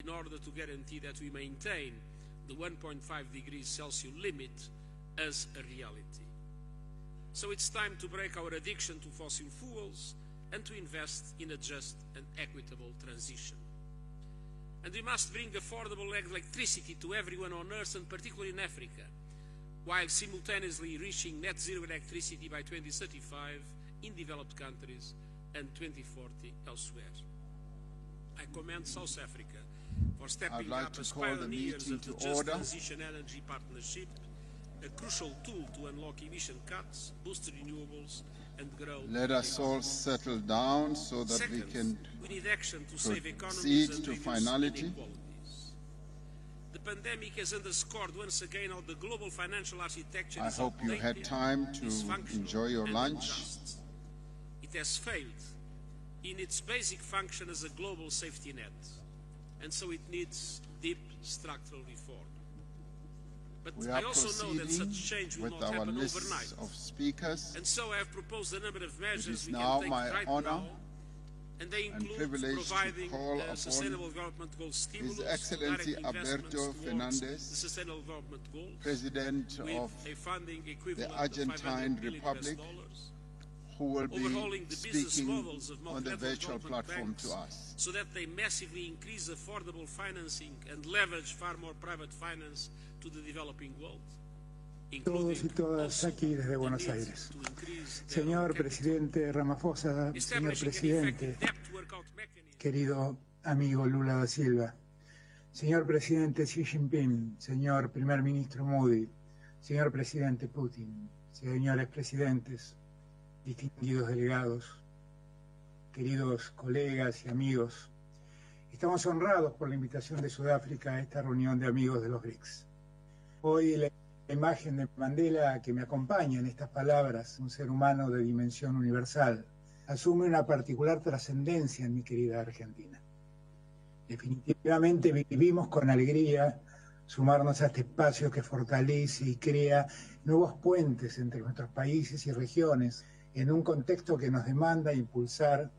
in order to guarantee that we maintain the 1.5 degrees Celsius limit as a reality. So it's time to break our addiction to fossil fuels and to invest in a just and equitable transition. And we must bring affordable electricity to everyone on Earth, and particularly in Africa, while simultaneously reaching net zero electricity by 2035 in developed countries and 2040 elsewhere. I commend South Africa for stepping up as pioneers of the Just Transition Energy Partnership, a crucial tool to unlock emission cuts, boost renewables, and grow. Let us all settle down so that Second, we can we need action to save economies proceed and to reduce finality. inequalities. The pandemic has underscored once again how the global financial architecture I is hope you had outdated, time to dysfunctional, enjoy your and lunch. unjust. It has failed in its basic function as a global safety net, and so it needs deep structural reform. But We I are also know that proceeding such change will with not our happen list overnight. of speakers. And so I have proposed a number of It measures is we now can take my right honor now, and they and include privilege to providing call upon Sustainable Development Goal stimulus, Excellency direct investments Alberto towards Fernandez, the Sustainable Development Goals, President with of a funding equivalent the of Argentine $500 billion, Republic, who will overhauling be the business speaking models of on the multilateral virtual development platform banks to us. so that they massively increase affordable financing and leverage far more private finance to the developing world. Todos y todas aquí desde Buenos Aires. Señor presidente Ramaphosa, señor presidente, querido amigo Lula da Silva, señor presidente Xi Jinping, señor primer ministro Modi, señor presidente Putin, señores presidentes, distinguidos delegados, queridos colegas y amigos, estamos honrados por la invitación de Sudáfrica a esta reunión de amigos de los BRICS. Hoy la imagen de Mandela que me acompaña en estas palabras, un ser humano de dimensión universal, asume una particular trascendencia en mi querida Argentina. Definitivamente vivimos con alegría sumarnos a este espacio que fortalece y crea nuevos puentes entre nuestros países y regiones en un contexto que nos demanda impulsar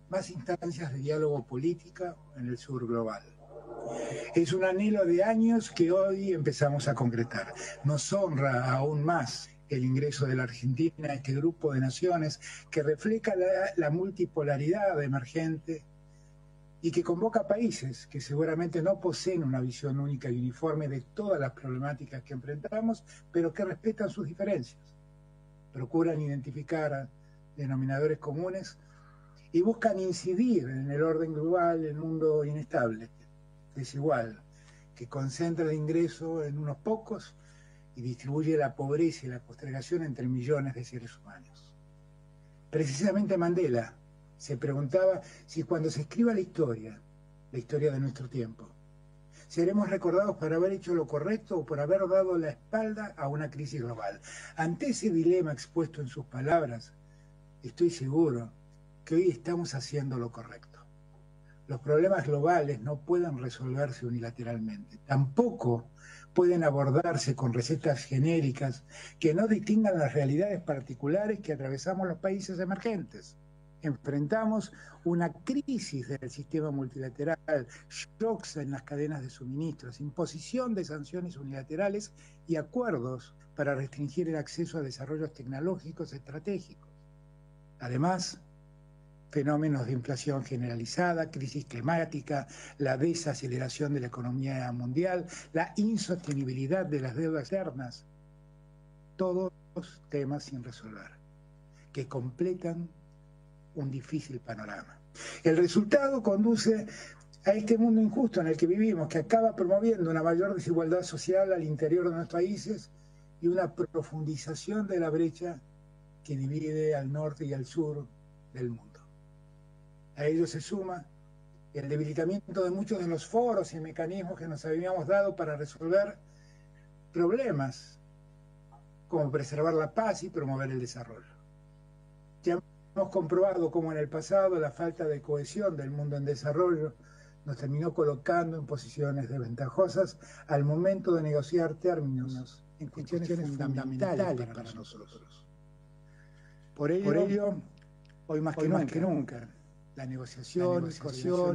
más instancias de diálogo político en el sur global. Es un anhelo de años que hoy empezamos a concretar. Nos honra aún más el ingreso de la Argentina a este grupo de naciones que refleja la multipolaridad emergente y que convoca países que seguramente no poseen una visión única y uniforme de todas las problemáticas que enfrentamos, pero que respetan sus diferencias, procuran identificar denominadores comunes y buscan incidir en el orden global en un mundo inestable, desigual, que concentra el ingreso en unos pocos y distribuye la pobreza y la postergación entre millones de seres humanos. Precisamente Mandela se preguntaba si cuando se escriba la historia de nuestro tiempo, seremos recordados por haber hecho lo correcto o por haber dado la espalda a una crisis global. Ante ese dilema expuesto en sus palabras, estoy seguro que hoy estamos haciendo lo correcto. Los problemas globales no pueden resolverse unilateralmente. Tampoco pueden abordarse con recetas genéricas que no distingan las realidades particulares que atravesamos los países emergentes. Enfrentamos una crisis del sistema multilateral, shocks en las cadenas de suministros, imposición de sanciones unilaterales y acuerdos para restringir el acceso a desarrollos tecnológicos estratégicos. Además, fenómenos de inflación generalizada, crisis climática, la desaceleración de la economía mundial, la insostenibilidad de las deudas externas, todos temas sin resolver, que completan un difícil panorama. El resultado conduce a este mundo injusto en el que vivimos, que acaba promoviendo una mayor desigualdad social al interior de nuestros países y una profundización de la brecha que divide al norte y al sur del mundo. A ello se suma el debilitamiento de muchos de los foros y mecanismos que nos habíamos dado para resolver problemas, como preservar la paz y promover el desarrollo. Ya hemos comprobado cómo en el pasado la falta de cohesión del mundo en desarrollo nos terminó colocando en posiciones desventajosas al momento de negociar términos en cuestiones fundamentales para nosotros. Por ello, hoy más que nunca, La negociación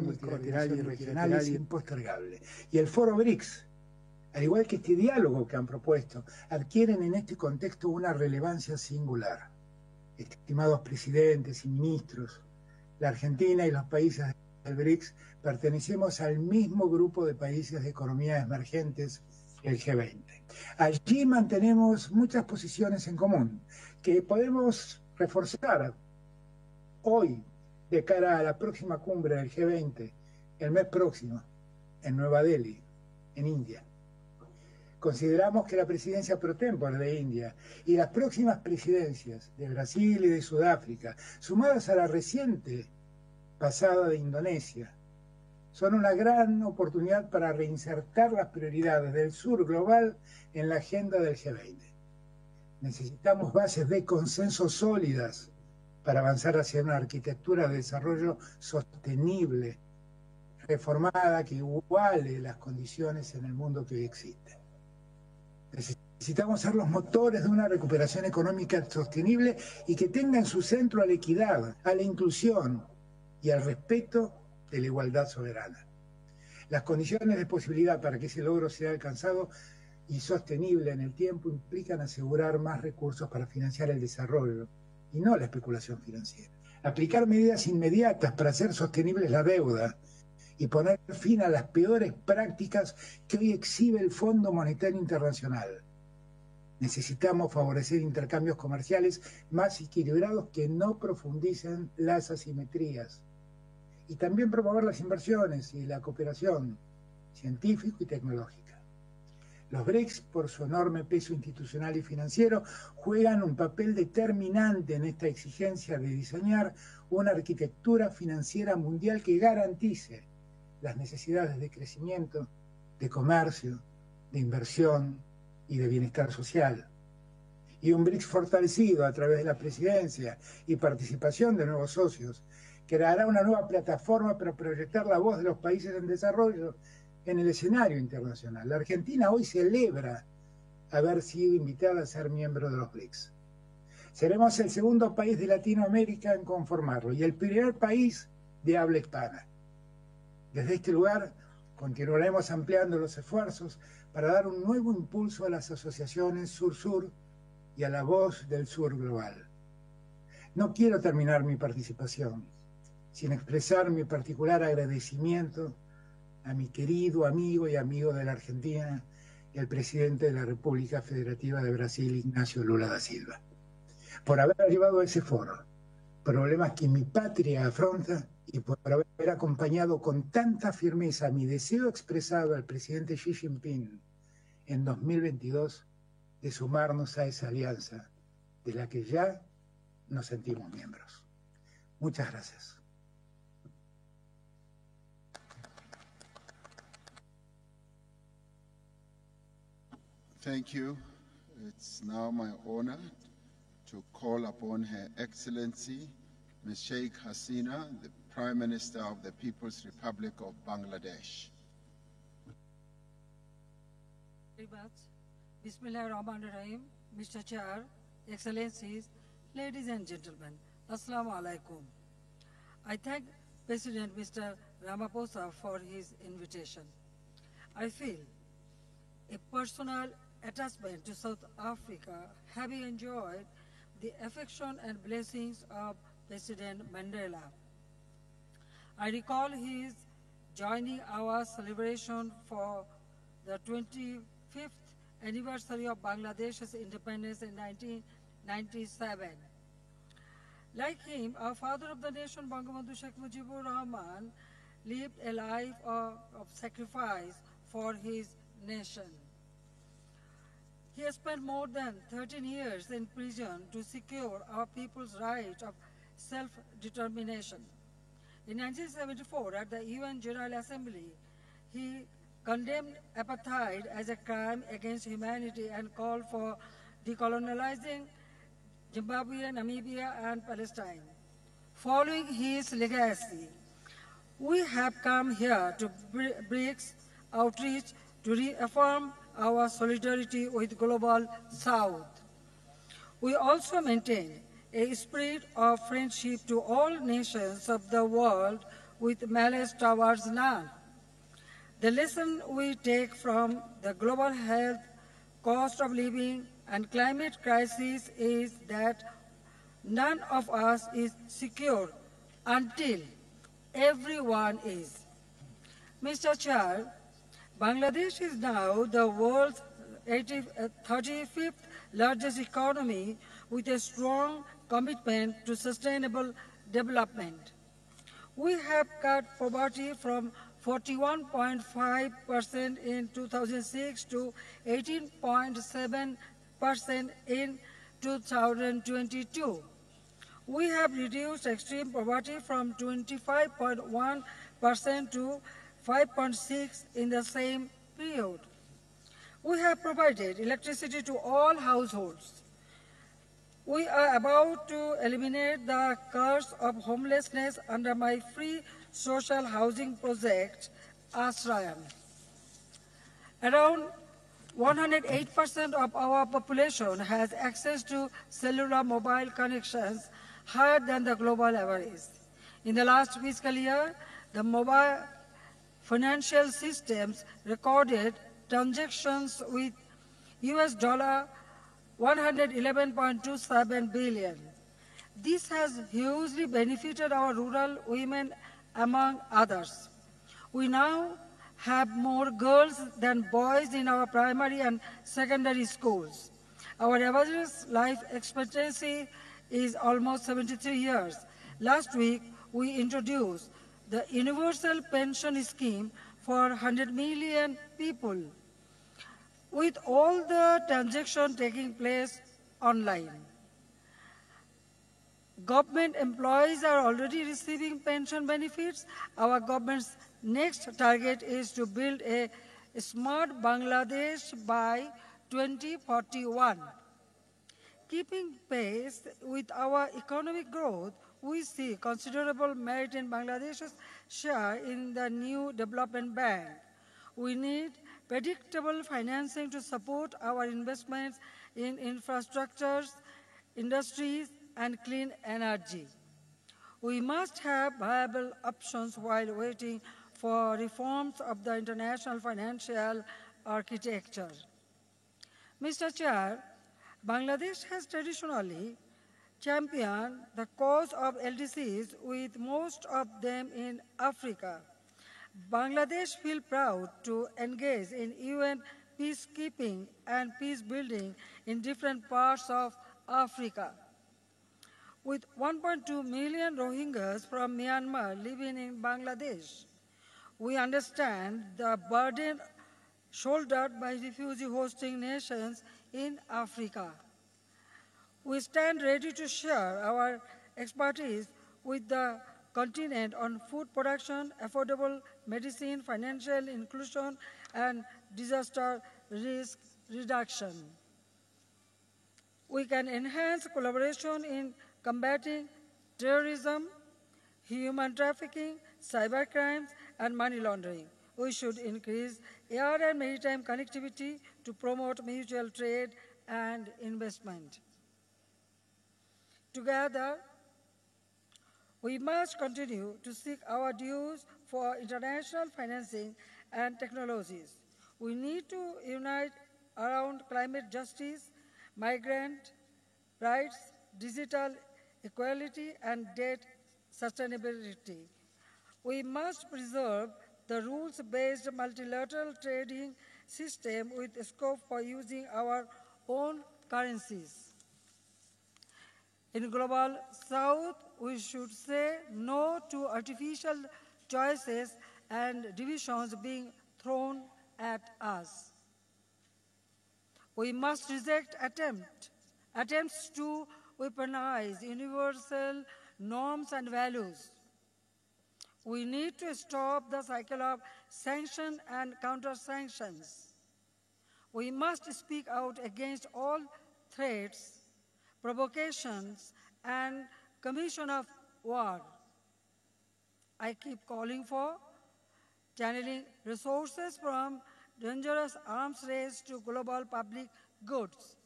multilateral y regional es impostergable. Y el foro BRICS, al igual que este diálogo que han propuesto, adquieren en este contexto una relevancia singular. Estimados presidentes y ministros, la Argentina y los países del BRICS pertenecemos al mismo grupo de países de economías emergentes, el G20. Allí mantenemos muchas posiciones en común que podemos reforzar hoy de cara a la próxima cumbre del G20, el mes próximo, en Nueva Delhi, en India. Consideramos que la presidencia pro tempore de India y las próximas presidencias de Brasil y de Sudáfrica, sumadas a la reciente pasada de Indonesia, son una gran oportunidad para reinsertar las prioridades del sur global en la agenda del G20. Necesitamos bases de consenso sólidas para avanzar hacia una arquitectura de desarrollo sostenible, reformada, que iguale las condiciones en el mundo que hoy existe. Necesitamos ser los motores de una recuperación económica sostenible y que tenga en su centro a la equidad, a la inclusión y al respeto de la igualdad soberana. Las condiciones de posibilidad para que ese logro sea alcanzado y sostenible en el tiempo implican asegurar más recursos para financiar el desarrollo y no la especulación financiera. Aplicar medidas inmediatas para hacer sostenible la deuda y poner fin a las peores prácticas que hoy exhibe el Fondo Monetario Internacional. Necesitamos favorecer intercambios comerciales más equilibrados que no profundicen las asimetrías. Y también promover las inversiones y la cooperación científica y tecnológica. Los BRICS, por su enorme peso institucional y financiero, juegan un papel determinante en esta exigencia de diseñar una arquitectura financiera mundial que garantice las necesidades de crecimiento, de comercio, de inversión y de bienestar social. Y un BRICS fortalecido a través de la presidencia y participación de nuevos socios creará una nueva plataforma para proyectar la voz de los países en desarrollo en el escenario internacional. La Argentina hoy celebra haber sido invitada a ser miembro de los BRICS. Seremos el segundo país de Latinoamérica en conformarlo y el primer país de habla hispana. Desde este lugar continuaremos ampliando los esfuerzos para dar un nuevo impulso a las asociaciones Sur-Sur y a la voz del Sur global. No quiero terminar mi participación sin expresar mi particular agradecimiento a mi querido amigo y amigo de la Argentina, el presidente de la República Federativa de Brasil, Ignacio Lula da Silva, por haber llevado a ese foro problemas que mi patria afronta y por haber acompañado con tanta firmeza mi deseo expresado al presidente Xi Jinping en 2022 de sumarnos a esa alianza de la que ya nos sentimos miembros. Muchas gracias. Thank you. It's now my honor to call upon Her Excellency, Ms. Sheikh Hasina, the Prime Minister of the People's Republic of Bangladesh. Very much. Bismillahirrahmanirrahim, Mr. Chair, Excellencies, ladies and gentlemen, Assalamu alaikum. I thank President Mr. Ramaphosa for his invitation. I feel a personal attachment to South Africa, having enjoyed the affection and blessings of President Mandela. I recall his joining our celebration for the 25th anniversary of Bangladesh's independence in 1997. Like him, our father of the nation, Bangabandhu Sheikh Mujibur Rahman, lived a life of sacrifice for his nation. He has spent more than 13 years in prison to secure our people's right of self-determination. In 1974, at the UN General Assembly, he condemned apartheid as a crime against humanity and called for decolonizing Zimbabwe, Namibia, and Palestine. Following his legacy, we have come here to BRICS outreach to reaffirm our solidarity with Global South. We also maintain a spirit of friendship to all nations of the world with malice towards none. The lesson we take from the global health, cost of living, and climate crisis is that none of us is secure until everyone is. Mr. Chair, Bangladesh is now the world's 35th largest economy with a strong commitment to sustainable development. We have cut poverty from 41.5% in 2006 to 18.7% in 2022. We have reduced extreme poverty from 25.1% to 5.6% in the same period. We have provided electricity to all households. We are about to eliminate the curse of homelessness under my free social housing project, Asrayan. Around 108% of our population has access to cellular mobile connections, higher than the global average. In the last fiscal year, the mobile financial systems recorded transactions with US dollar 111.27 billion. This has hugely benefited our rural women, among others. We now have more girls than boys in our primary and secondary schools. Our average life expectancy is almost 73 years. Last week, we introduced the Universal Pension Scheme for 100 million people, with all the transactions taking place online. Government employees are already receiving pension benefits. Our government's next target is to build a smart Bangladesh by 2041. Keeping pace with our economic growth, we see considerable merit in Bangladesh's share in the new development bank. We need predictable financing to support our investments in infrastructures, industries, and clean energy. We must have viable options while waiting for reforms of the international financial architecture. Mr. Chair, Bangladesh has traditionally championed the cause of LDCs, with most of them in Africa. Bangladesh feels proud to engage in UN peacekeeping and peace building in different parts of Africa. With 1.2 million Rohingyas from Myanmar living in Bangladesh, we understand the burden shouldered by refugee hosting nations in Africa. We stand ready to share our expertise with the continent on food production, affordable medicine, financial inclusion, and disaster risk reduction. We can enhance collaboration in combating terrorism, human trafficking, cybercrimes, and money laundering. We should increase air and maritime connectivity to promote mutual trade and investment. Together, we must continue to seek our dues for international financing and technologies. We need to unite around climate justice, migrant rights, digital equality, and debt sustainability. We must preserve the rules-based multilateral trading system with scope for using our own currencies. In Global South, we should say no to artificial choices and divisions being thrown at us. We must reject attempts to weaponize universal norms and values. We need to stop the cycle of sanction and counter-sanctions. We must speak out against all threats, provocations, and commission of war. I keep calling for channeling resources from dangerous arms race to global public goods.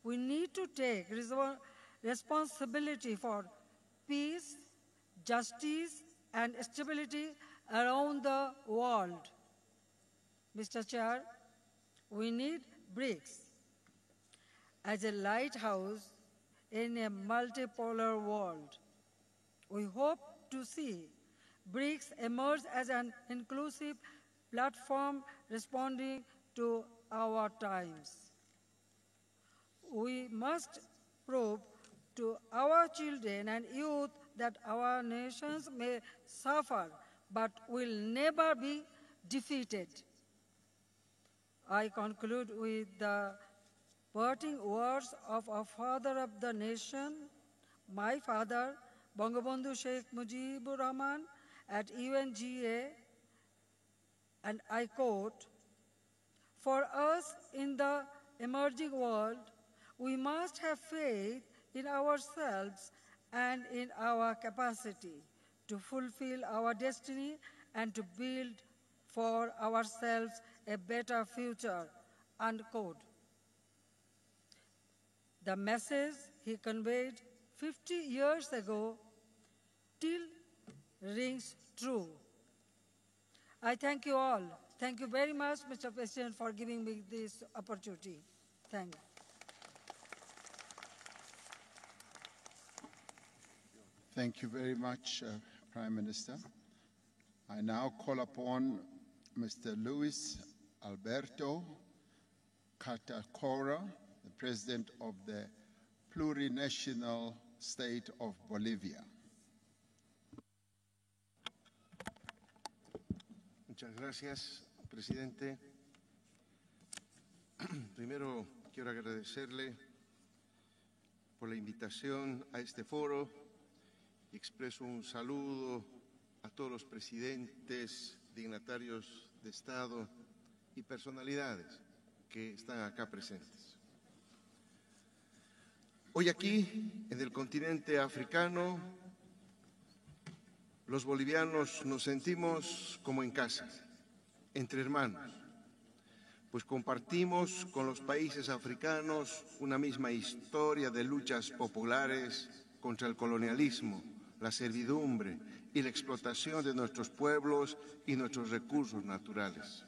We need to take responsibility for peace, justice, and stability around the world. Mr. Chair, we need BRICS as a lighthouse in a multipolar world. We hope to see BRICS emerge as an inclusive platform responding to our times. We must prove to our children and youth that our nations may suffer but will never be defeated. I conclude with the parting words of our father of the nation, my father, Bangabandhu Sheikh Mujibur Rahman, at UNGA, and I quote, "For us in the emerging world, we must have faith in ourselves and in our capacity to fulfill our destiny and to build for ourselves a better future," unquote. The message he conveyed 50 years ago still rings true. I thank you all. Thank you very much, Mr. President, for giving me this opportunity. Thank you. Thank you very much, Prime Minister. I now call upon Mr. Luis Alberto Catacora, the President of the plurinational state of Bolivia. Muchas gracias, presidente. Primero quiero agradecerle por la invitación a este foro y expreso un saludo a todos los presidentes, dignatarios de Estado y personalidades que están acá presentes. Hoy aquí, en el continente africano, los bolivianos nos sentimos como en casa, entre hermanos, pues compartimos con los países africanos una misma historia de luchas populares contra el colonialismo, la servidumbre y la explotación de nuestros pueblos y nuestros recursos naturales.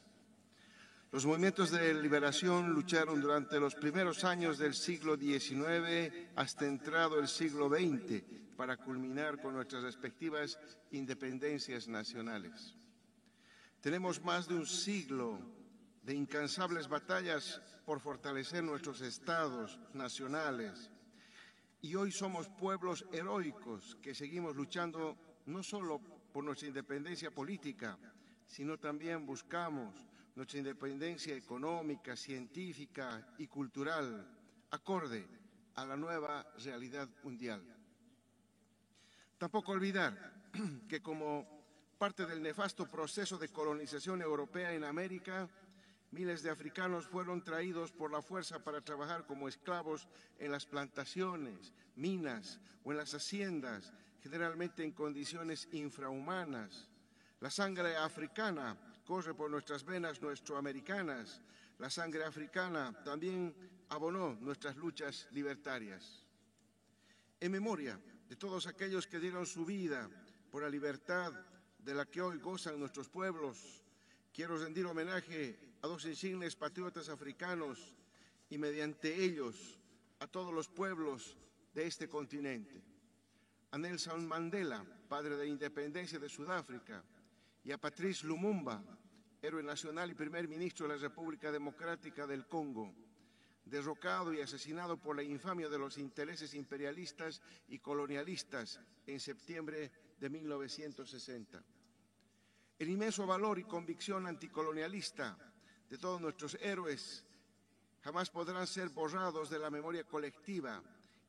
Los movimientos de liberación lucharon durante los primeros años del siglo XIX hasta entrado el siglo XX para culminar con nuestras respectivas independencias nacionales. Tenemos más de un siglo de incansables batallas por fortalecer nuestros estados nacionales y hoy somos pueblos heroicos que seguimos luchando no solo por nuestra independencia política, sino también buscamos nuestra independencia económica, científica y cultural, acorde a la nueva realidad mundial. Tampoco olvidar que como parte del nefasto proceso de colonización europea en América, miles de africanos fueron traídos por la fuerza para trabajar como esclavos en las plantaciones, minas o en las haciendas, generalmente en condiciones infrahumanas. La sangre africana corre por nuestras venas nuestroamericanas. La sangre africana también abonó nuestras luchas libertarias. En memoria de todos aquellos que dieron su vida por la libertad de la que hoy gozan nuestros pueblos, quiero rendir homenaje a dos insignes patriotas africanos y mediante ellos a todos los pueblos de este continente. A Nelson Mandela, padre de la independencia de Sudáfrica, y a Patrice Lumumba, héroe nacional y primer ministro de la República Democrática del Congo, derrocado y asesinado por la infamia de los intereses imperialistas y colonialistas en septiembre de 1960. El inmenso valor y convicción anticolonialista de todos nuestros héroes jamás podrán ser borrados de la memoria colectiva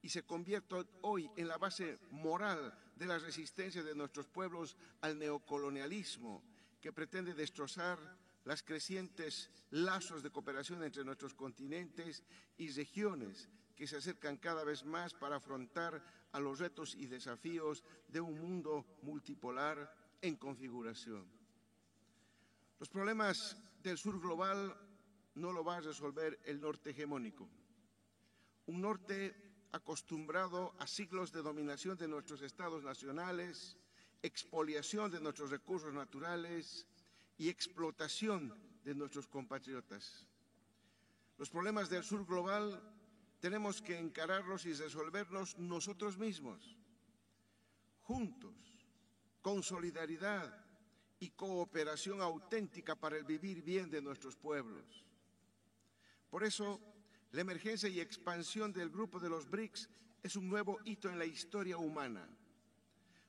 y se convierte hoy en la base moral de la resistencia de nuestros pueblos al neocolonialismo que pretende destrozar las crecientes lazos de cooperación entre nuestros continentes y regiones que se acercan cada vez más para afrontar a los retos y desafíos de un mundo multipolar en configuración. Los problemas del sur global no lo va a resolver el norte hegemónico. Un norte acostumbrado a siglos de dominación de nuestros estados nacionales, expoliación de nuestros recursos naturales y explotación de nuestros compatriotas. Los problemas del sur global tenemos que encararlos y resolverlos nosotros mismos, juntos, con solidaridad y cooperación auténtica para el vivir bien de nuestros pueblos. Por eso, la emergencia y expansión del grupo de los BRICS es un nuevo hito en la historia humana,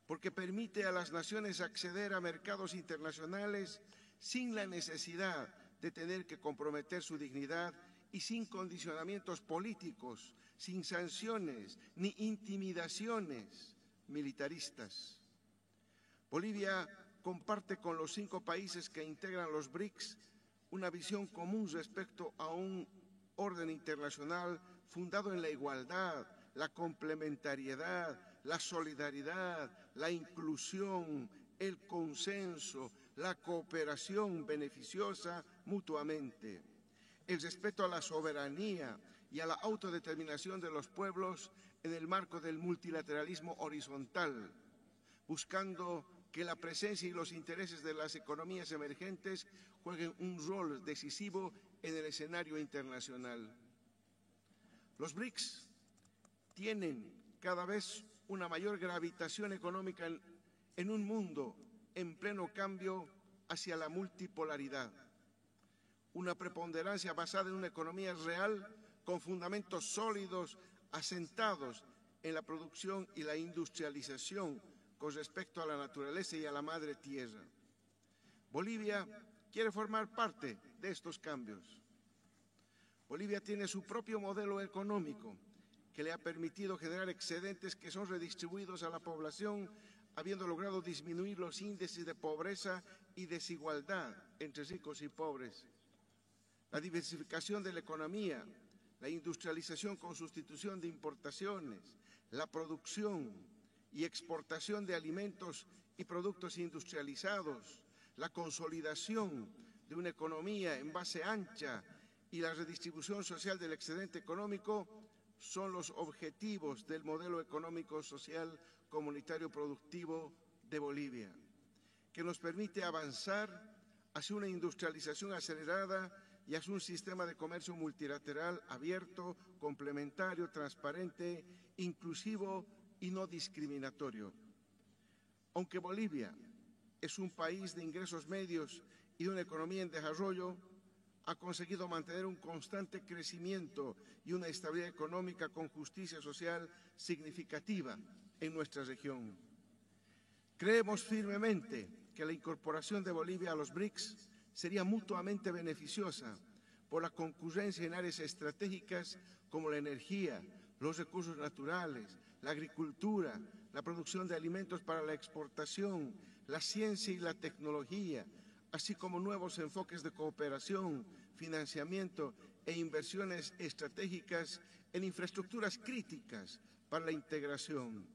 porque permite a las naciones acceder a mercados internacionales sin la necesidad de tener que comprometer su dignidad y sin condicionamientos políticos, sin sanciones ni intimidaciones militaristas. Bolivia comparte con los 5 países que integran los BRICS una visión común respecto a un orden internacional fundado en la igualdad, la complementariedad, la solidaridad, la inclusión, el consenso, la cooperación beneficiosa mutuamente, el respeto a la soberanía y a la autodeterminación de los pueblos en el marco del multilateralismo horizontal, buscando que la presencia y los intereses de las economías emergentes jueguen un rol decisivo en el escenario internacional. Los BRICS tienen cada vez una mayor gravitación económica en un mundo en pleno cambio hacia la multipolaridad, una preponderancia basada en una economía real con fundamentos sólidos asentados en la producción y la industrialización con respecto a la naturaleza y a la madre tierra. Bolivia quiere formar parte de estos cambios. Bolivia tiene su propio modelo económico que le ha permitido generar excedentes que son redistribuidos a la población, habiendo logrado disminuir los índices de pobreza y desigualdad entre ricos y pobres. La diversificación de la economía, la industrialización con sustitución de importaciones, la producción y exportación de alimentos y productos industrializados, la consolidación de una economía en base ancha y la redistribución social del excedente económico son los objetivos del modelo económico social comunitario productivo de Bolivia, que nos permite avanzar hacia una industrialización acelerada y hacia un sistema de comercio multilateral abierto, complementario, transparente, inclusivo y no discriminatorio. Aunque Bolivia es un país de ingresos medios y de una economía en desarrollo, ha conseguido mantener un constante crecimiento y una estabilidad económica con justicia social significativa en nuestra región. Creemos firmemente que la incorporación de Bolivia a los BRICS sería mutuamente beneficiosa por la concurrencia en áreas estratégicas como la energía, los recursos naturales, la agricultura, la producción de alimentos para la exportación, la ciencia y la tecnología, así como nuevos enfoques de cooperación, financiamiento e inversiones estratégicas en infraestructuras críticas para la integración,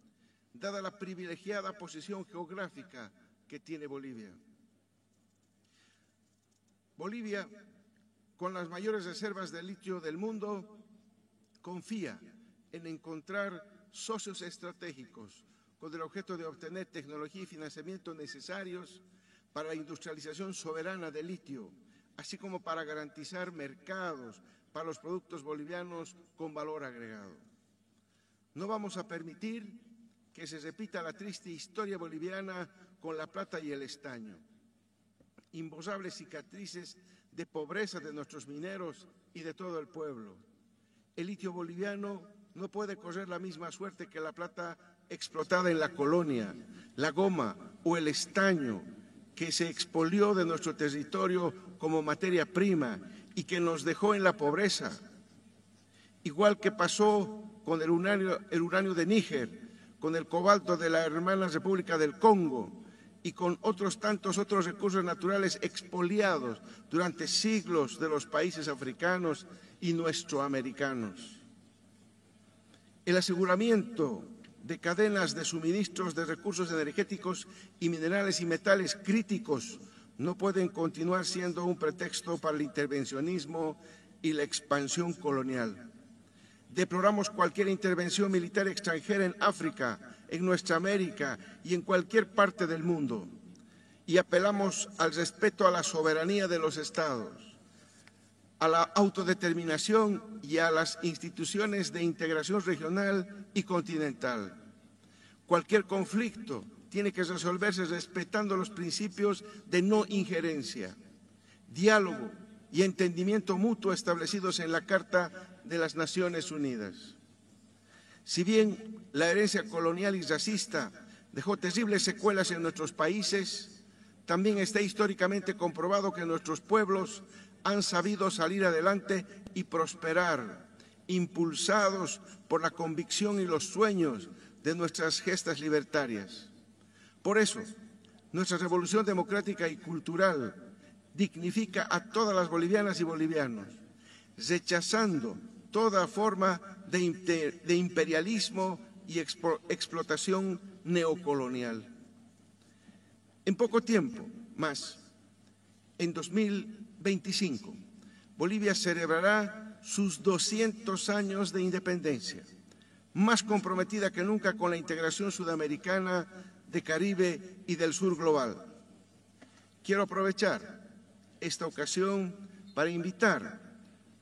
dada la privilegiada posición geográfica que tiene Bolivia. Bolivia, con las mayores reservas de litio del mundo, confía en encontrar socios estratégicos con el objeto de obtener tecnología y financiamiento necesarios para la industrialización soberana de litio, así como para garantizar mercados para los productos bolivianos con valor agregado. No vamos a permitir que se repita la triste historia boliviana con la plata y el estaño, imborrables cicatrices de pobreza de nuestros mineros y de todo el pueblo. El litio boliviano no puede correr la misma suerte que la plata explotada en la colonia, la goma o el estaño que se expolió de nuestro territorio como materia prima y que nos dejó en la pobreza. Igual que pasó con el uranio de Níger, con el cobalto de la hermana República del Congo y con otros tantos otros recursos naturales expoliados durante siglos de los países africanos y nuestroamericanos. El aseguramiento de cadenas de suministros de recursos energéticos y minerales y metales críticos no pueden continuar siendo un pretexto para el intervencionismo y la expansión colonial. Deploramos cualquier intervención militar extranjera en África, en nuestra América y en cualquier parte del mundo. Y apelamos al respeto a la soberanía de los Estados, a la autodeterminación y a las instituciones de integración regional y continental. Cualquier conflicto tiene que resolverse respetando los principios de no injerencia, diálogo y entendimiento mutuo establecidos en la Carta de las Naciones Unidas. Si bien la herencia colonial y racista dejó terribles secuelas en nuestros países, también está históricamente comprobado que nuestros pueblos han sabido salir adelante y prosperar, impulsados por la convicción y los sueños de nuestras gestas libertarias. Por eso, nuestra revolución democrática y cultural dignifica a todas las bolivianas y bolivianos, rechazando toda forma de imperialismo y explotación neocolonial. En poco tiempo más, en 2025, Bolivia celebrará sus 200 años de independencia, más comprometida que nunca con la integración sudamericana, de Caribe y del sur global. Quiero aprovechar esta ocasión para invitar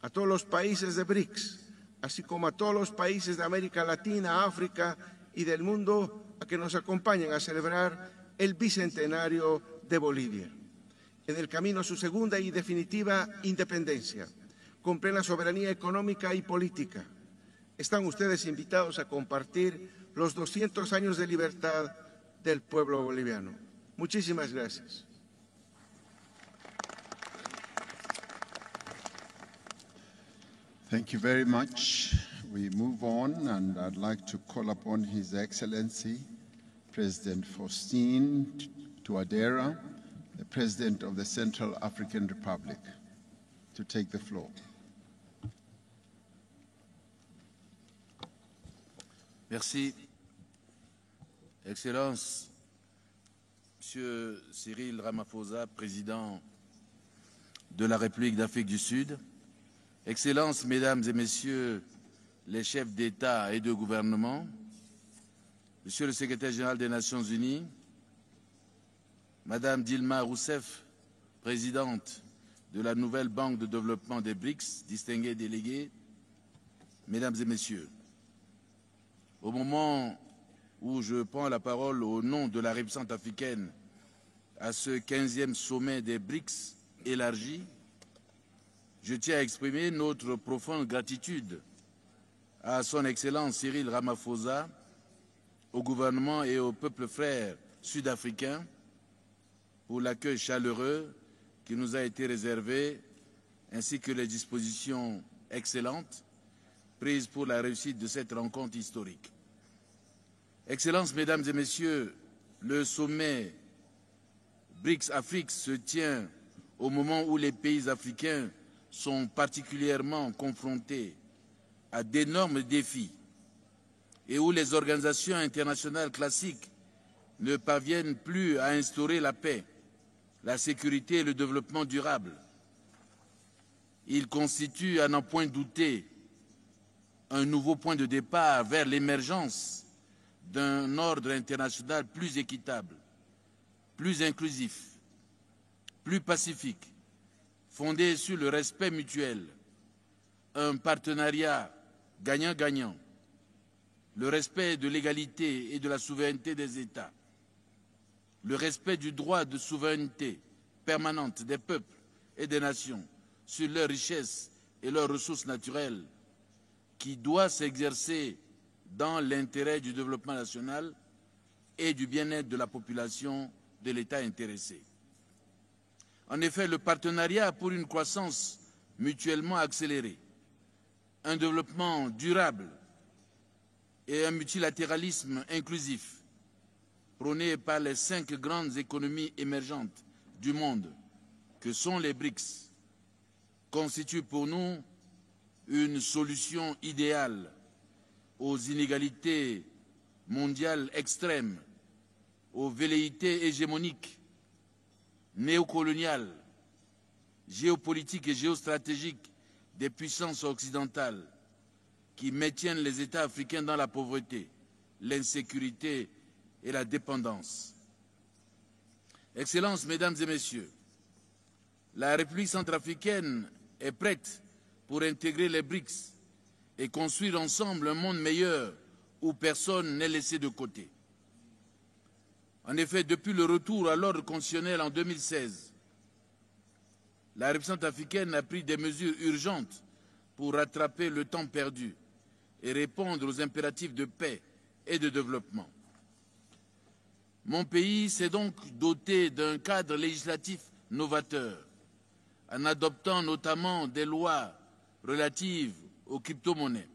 a todos los países de BRICS, así como a todos los países de América Latina, África y del mundo, a que nos acompañen a celebrar el bicentenario de Bolivia, en el camino a su segunda y definitiva independencia, con plena soberanía económica y política. Están ustedes invitados a compartir los 200 años de libertad del pueblo boliviano. Muchísimas gracias. Thank you very much. We move on, and I'd like to call upon His Excellency, President Faustin Touadera, the President of the Central African Republic, to take the floor. Merci. Excellence, Monsieur Cyril Ramaphosa, Président de la République d'Afrique du Sud, Excellences, Mesdames et Messieurs les chefs d'État et de gouvernement, Monsieur le Secrétaire général des Nations Unies, Madame Dilma Rousseff, Présidente de la nouvelle Banque de développement des BRICS, distingués délégués, Mesdames et Messieurs, au moment où je prends la parole au nom de la République centrafricaine à ce 15e sommet des BRICS élargi, je tiens à exprimer notre profonde gratitude à son Excellence Cyril Ramaphosa, au gouvernement et au peuple frère sud-africain pour l'accueil chaleureux qui nous a été réservé, ainsi que les dispositions excellentes prises pour la réussite de cette rencontre historique. Excellences, Mesdames et Messieurs, le sommet BRICS-Afrique se tient au moment où les pays africains sont particulièrement confrontés à d'énormes défis et où les organisations internationales classiques ne parviennent plus à instaurer la paix, la sécurité et le développement durable. Il constitue, à n'en point douter, un nouveau point de départ vers l'émergence d'un ordre international plus équitable, plus inclusif, plus pacifique, fondé sur le respect mutuel, un partenariat gagnant-gagnant, le respect de l'égalité et de la souveraineté des États, le respect du droit de souveraineté permanente des peuples et des nations sur leurs richesses et leurs ressources naturelles, qui doit s'exercer dans l'intérêt du développement national et du bien-être de la population de l'État intéressé. En effet, le partenariat pour une croissance mutuellement accélérée, un développement durable et un multilatéralisme inclusif prôné par les 5 grandes économies émergentes du monde, que sont les BRICS, constitue pour nous une solution idéale aux inégalités mondiales extrêmes, aux velléités hégémoniques, néocoloniales, géopolitiques et géostratégiques des puissances occidentales qui maintiennent les États africains dans la pauvreté, l'insécurité et la dépendance. Excellences, Mesdames et Messieurs, la République centrafricaine est prête pour intégrer les BRICS et construire ensemble un monde meilleur où personne n'est laissé de côté. En effet, depuis le retour à l'ordre constitutionnel en 2016, la République centrafricaine a pris des mesures urgentes pour rattraper le temps perdu et répondre aux impératifs de paix et de développement. Mon pays s'est donc doté d'un cadre législatif novateur, en adoptant notamment des lois relatives aux crypto-monnaies,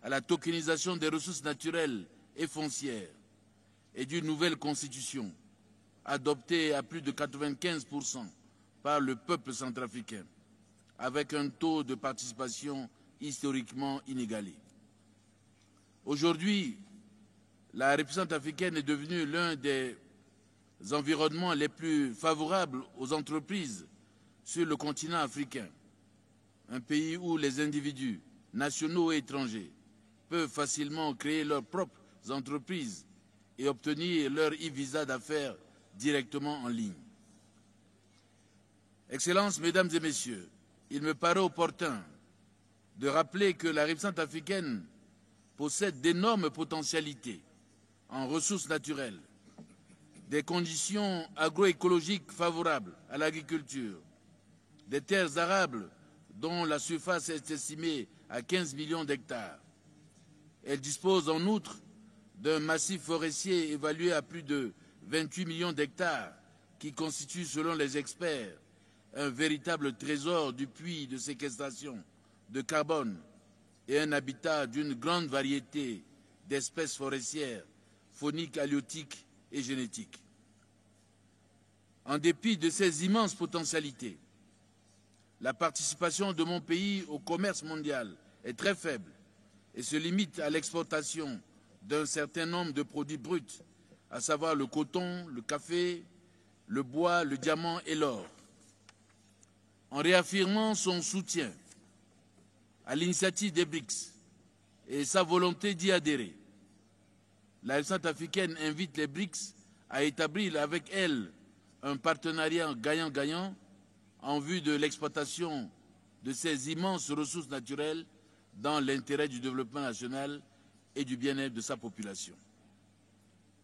à la tokenisation des ressources naturelles et foncières, et d'une nouvelle constitution, adoptée à plus de 95% par le peuple centrafricain, avec un taux de participation historiquement inégalé. Aujourd'hui, la République centrafricaine est devenue l'un des environnements les plus favorables aux entreprises sur le continent africain, un pays où les individus, nationaux et étrangers, peuvent facilement créer leurs propres entreprises et obtenir leur e-visa d'affaires directement en ligne. Excellences, Mesdames et Messieurs, il me paraît opportun de rappeler que la République centrafricaine possède d'énormes potentialités en ressources naturelles, des conditions agroécologiques favorables à l'agriculture, des terres arables dont la surface est estimée à 15 millions d'hectares. Elle dispose en outre d'un massif forestier évalué à plus de 28 millions d'hectares qui constitue, selon les experts, un véritable trésor du puits de séquestration de carbone et un habitat d'une grande variété d'espèces forestières, fauniques, halieutiques et génétiques. En dépit de ces immenses potentialités, la participation de mon pays au commerce mondial est très faible et se limite à l'exportation d'un certain nombre de produits bruts, à savoir le coton, le café, le bois, le diamant et l'or. En réaffirmant son soutien à l'initiative des BRICS et sa volonté d'y adhérer, la République centrafricaine invite les BRICS à établir avec elle un partenariat gagnant-gagnant en vue de l'exploitation de ces immenses ressources naturelles dans l'intérêt du développement national et du bien-être de sa population.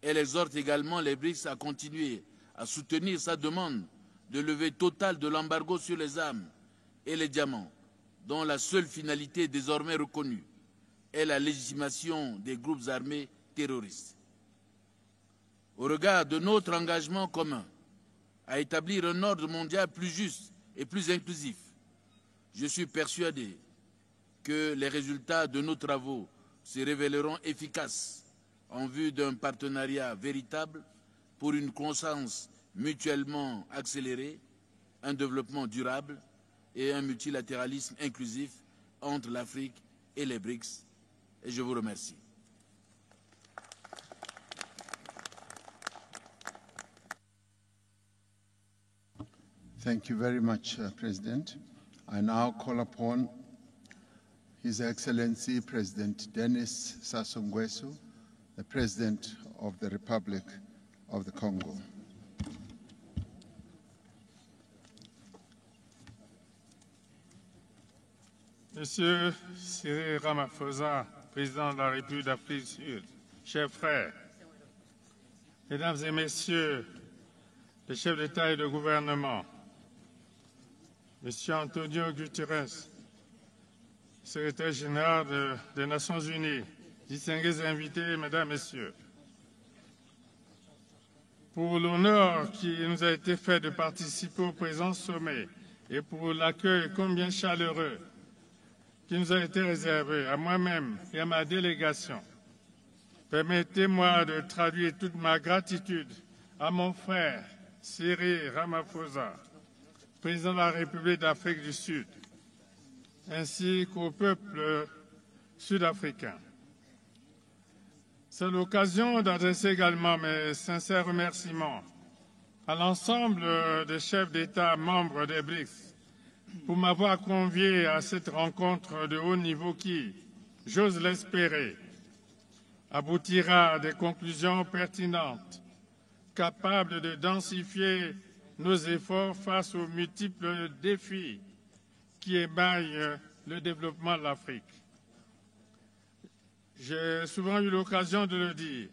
Elle exhorte également les BRICS à continuer à soutenir sa demande de levée totale de l'embargo sur les armes et les diamants, dont la seule finalité désormais reconnue est la légitimation des groupes armés terroristes. Au regard de notre engagement commun à établir un ordre mondial plus juste et plus inclusif, je suis persuadé que les résultats de nos travaux se révéleront efficaces en vue d'un partenariat véritable pour une croissance mutuellement accélérée, un développement durable et un multilatéralisme inclusif entre l'Afrique et les BRICS. Et je vous remercie. Thank you very much, President. I now call upon His Excellency President Denis Sassou Nguesso, the President of the Republic of the Congo. Monsieur Cyril Ramaphosa, Président de la République d'Afrique du Sud, chers frères, Mesdames et Messieurs, les chefs d'État et de gouvernement, Monsieur Antonio Guterres, Secrétaire général des Nations Unies, distingués invités, Mesdames, Messieurs, pour l'honneur qui nous a été fait de participer au présent sommet et pour l'accueil combien chaleureux qui nous a été réservé à moi-même et à ma délégation, permettez-moi de traduire toute ma gratitude à mon frère Cyril Ramaphosa, président de la République d'Afrique du Sud, ainsi qu'au peuple sud-africain. C'est l'occasion d'adresser également mes sincères remerciements à l'ensemble des chefs d'État membres des BRICS pour m'avoir convié à cette rencontre de haut niveau qui, j'ose l'espérer, aboutira à des conclusions pertinentes, capables de densifier nos efforts face aux multiples défis qui émaillent le développement de l'Afrique. J'ai souvent eu l'occasion de le dire,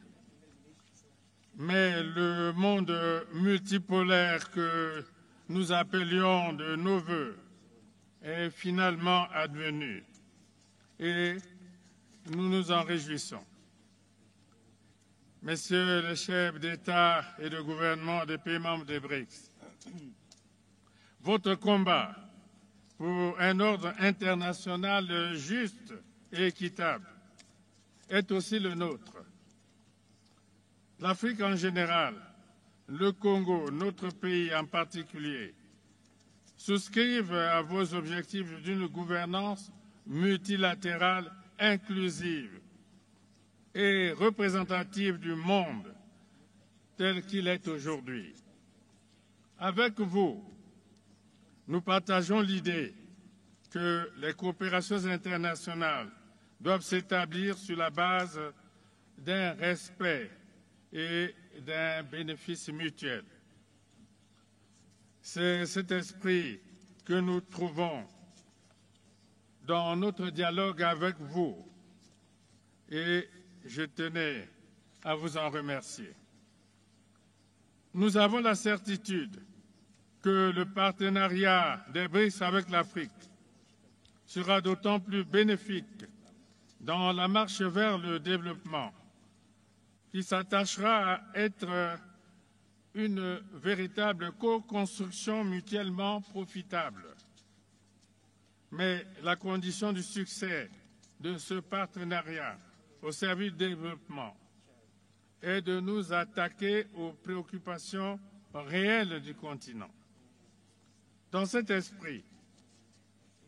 mais le monde multipolaire que nous appelions de nos vœux est finalement advenu et nous nous en réjouissons. Messieurs les chefs d'État et de gouvernement des pays membres des BRICS, votre combat pour un ordre international juste et équitable est aussi le nôtre. L'Afrique en général, le Congo, notre pays en particulier, souscrivent à vos objectifs d'une gouvernance multilatérale inclusive et représentative du monde tel qu'il est aujourd'hui. Avec vous, nous partageons l'idée que les coopérations internationales doivent s'établir sur la base d'un respect et d'un bénéfice mutuel. C'est cet esprit que nous trouvons dans notre dialogue avec vous et je tenais à vous en remercier. Nous avons la certitude que le partenariat des BRICS avec l'Afrique sera d'autant plus bénéfique dans la marche vers le développement qui s'attachera à être une véritable co-construction mutuellement profitable. Mais la condition du succès de ce partenariat au service du développement est de nous attaquer aux préoccupations réelles du continent. Dans cet esprit,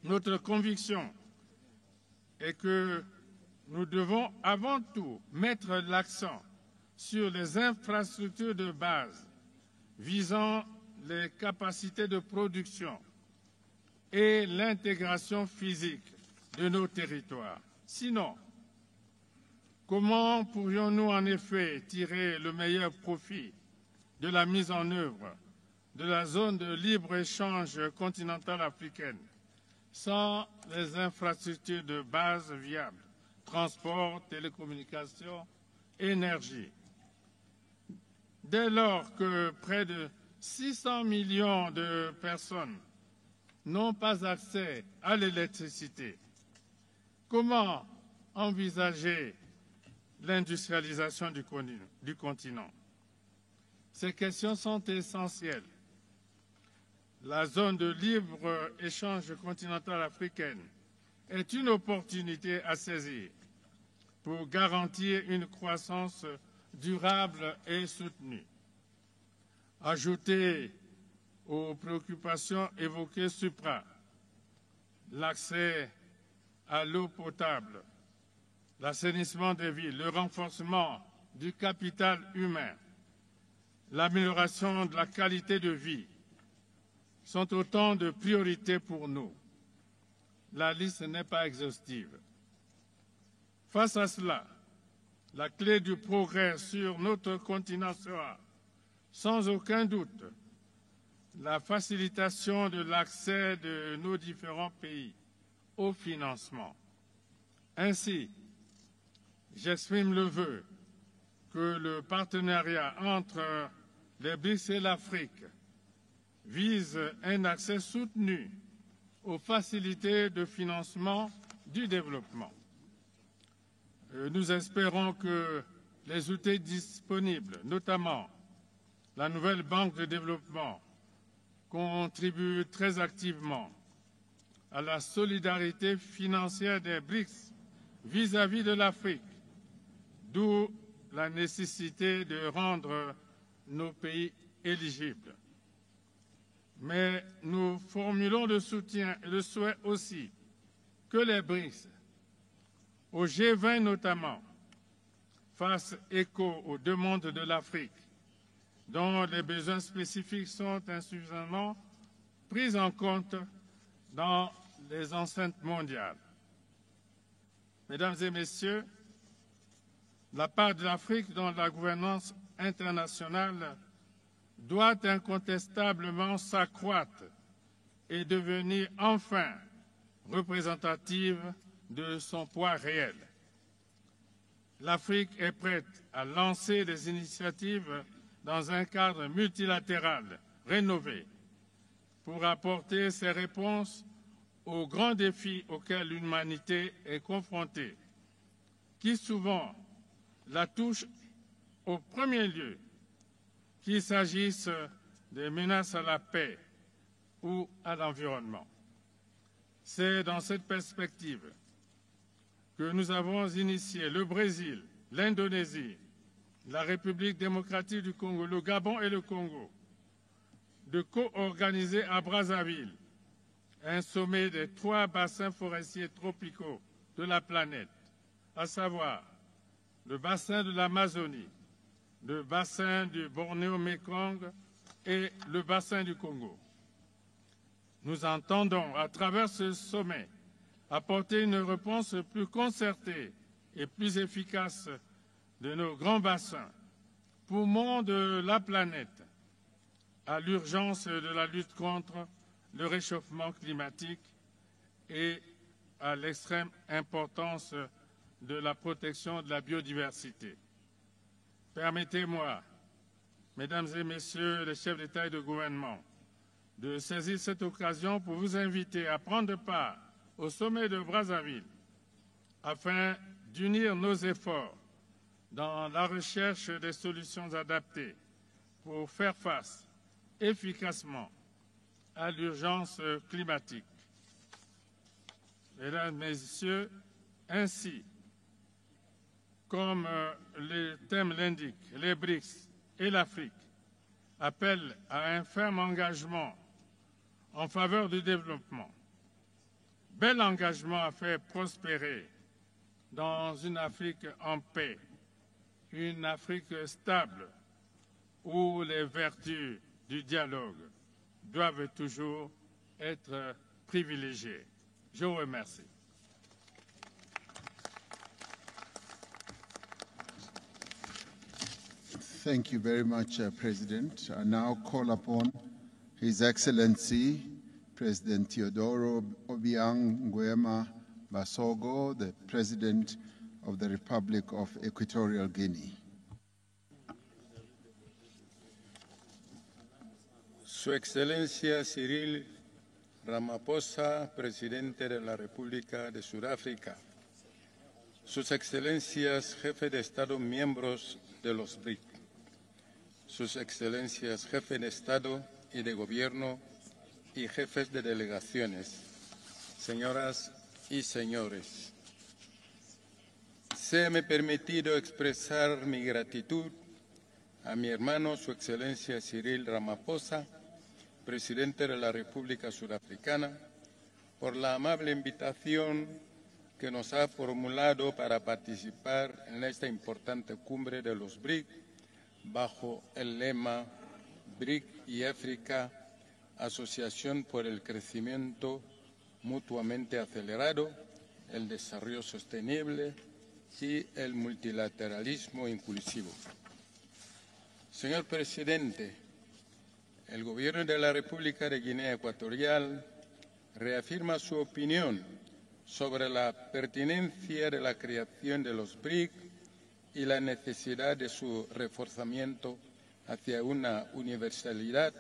notre conviction est que nous devons avant tout mettre l'accent sur les infrastructures de base visant les capacités de production et l'intégration physique de nos territoires. Sinon, comment pourrions-nous en effet tirer le meilleur profit de la mise en œuvre de la zone de libre-échange continentale africaine sans les infrastructures de base viables, transport, télécommunications, énergie? Dès lors que près de 600 millions de personnes n'ont pas accès à l'électricité, comment envisager l'industrialisation du continent? Ces questions sont essentielles. La zone de libre-échange continentale africaine est une opportunité à saisir pour garantir une croissance durable et soutenue. Ajouter aux préoccupations évoquées supra, l'accès à l'eau potable, l'assainissement des villes, le renforcement du capital humain, l'amélioration de la qualité de vie sont autant de priorités pour nous. La liste n'est pas exhaustive. Face à cela, la clé du progrès sur notre continent sera, sans aucun doute, la facilitation de l'accès de nos différents pays au financement. Ainsi, j'exprime le vœu que le partenariat entre les BRICS et l'Afrique vise un accès soutenu aux facilités de financement du développement. Nous espérons que les outils disponibles, notamment la nouvelle banque de développement, contribuent très activement à la solidarité financière des BRICS vis-à-vis de l'Afrique, d'où la nécessité de rendre nos pays éligibles. Mais nous formulons le soutien et le souhait aussi que les BRICS, au G20 notamment, fassent écho aux demandes de l'Afrique, dont les besoins spécifiques sont insuffisamment pris en compte dans les enceintes mondiales. Mesdames et Messieurs, la part de l'Afrique dans la gouvernance internationale doit incontestablement s'accroître et devenir enfin représentative de son poids réel. L'Afrique est prête à lancer des initiatives dans un cadre multilatéral rénové pour apporter ses réponses aux grands défis auxquels l'humanité est confrontée, qui souvent la touchent au premier lieu, qu'il s'agisse des menaces à la paix ou à l'environnement. C'est dans cette perspective que nous avons initié le Brésil, l'Indonésie, la République démocratique du Congo, le Gabon et le Congo, de co-organiser à Brazzaville un sommet des 3 bassins forestiers tropicaux de la planète, à savoir le bassin de l'Amazonie, le bassin du Bornéo-Mékong et le bassin du Congo. Nous entendons, à travers ce sommet, apporter une réponse plus concertée et plus efficace de nos grands bassins, poumons de la planète, à l'urgence de la lutte contre le réchauffement climatique et à l'extrême importance de la protection de la biodiversité. Permettez-moi, Mesdames et Messieurs les chefs d'État et de gouvernement, de saisir cette occasion pour vous inviter à prendre part au sommet de Brazzaville afin d'unir nos efforts dans la recherche des solutions adaptées pour faire face efficacement à l'urgence climatique. Mesdames et Messieurs, ainsi, comme le thème l'indique, les BRICS et l'Afrique appellent à un ferme engagement en faveur du développement. Bel engagement à faire prospérer dans une Afrique en paix, une Afrique stable où les vertus du dialogue doivent toujours être privilégiées. Je vous remercie. Thank you very much, President. I now call upon His Excellency, President Teodoro Obiang Nguema Basogo, the President of the Republic of Equatorial Guinea. Su Excelencia Cyril Ramaphosa, Presidente de la República de Sudáfrica. Sus Excelencias Jefe de Estado, miembros de los BRICS. Sus Excelencias Jefe de Estado y de Gobierno y jefes de delegaciones, señoras y señores. Séame permitido expresar mi gratitud a mi hermano, Su Excelencia Cyril Ramaphosa, Presidente de la República Sudafricana, por la amable invitación que nos ha formulado para participar en esta importante cumbre de los BRIC bajo el lema BRIC y África, Asociación por el Crecimiento Mutuamente Acelerado, el Desarrollo Sostenible y el Multilateralismo Inclusivo. Señor Presidente, el Gobierno de la República de Guinea Ecuatorial reafirma su opinión sobre la pertinencia de la creación de los BRIC y la necesidad de su reforzamiento hacia una universalidad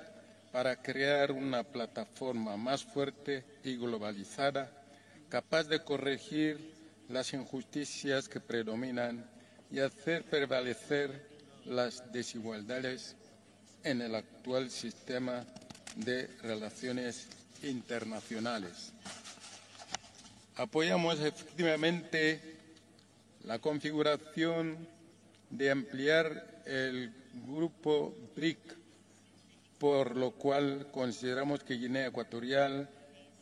para crear una plataforma más fuerte y globalizada, capaz de corregir las injusticias que predominan y hacer prevalecer las desigualdades en el actual sistema de relaciones internacionales. Apoyamos efectivamente la configuración de ampliar el grupo BRIC, por lo cual consideramos que Guinea Ecuatorial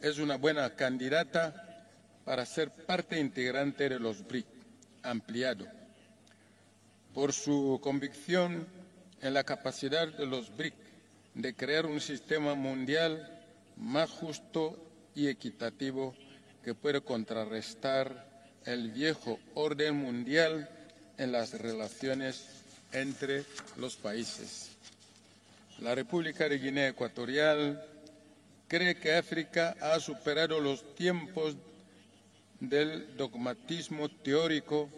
es una buena candidata para ser parte integrante de los BRIC ampliado. Por su convicción en la capacidad de los BRIC de crear un sistema mundial más justo y equitativo que puede contrarrestar el viejo orden mundial en las relaciones entre los países. La República de Guinea Ecuatorial cree que África ha superado los tiempos del dogmatismo teórico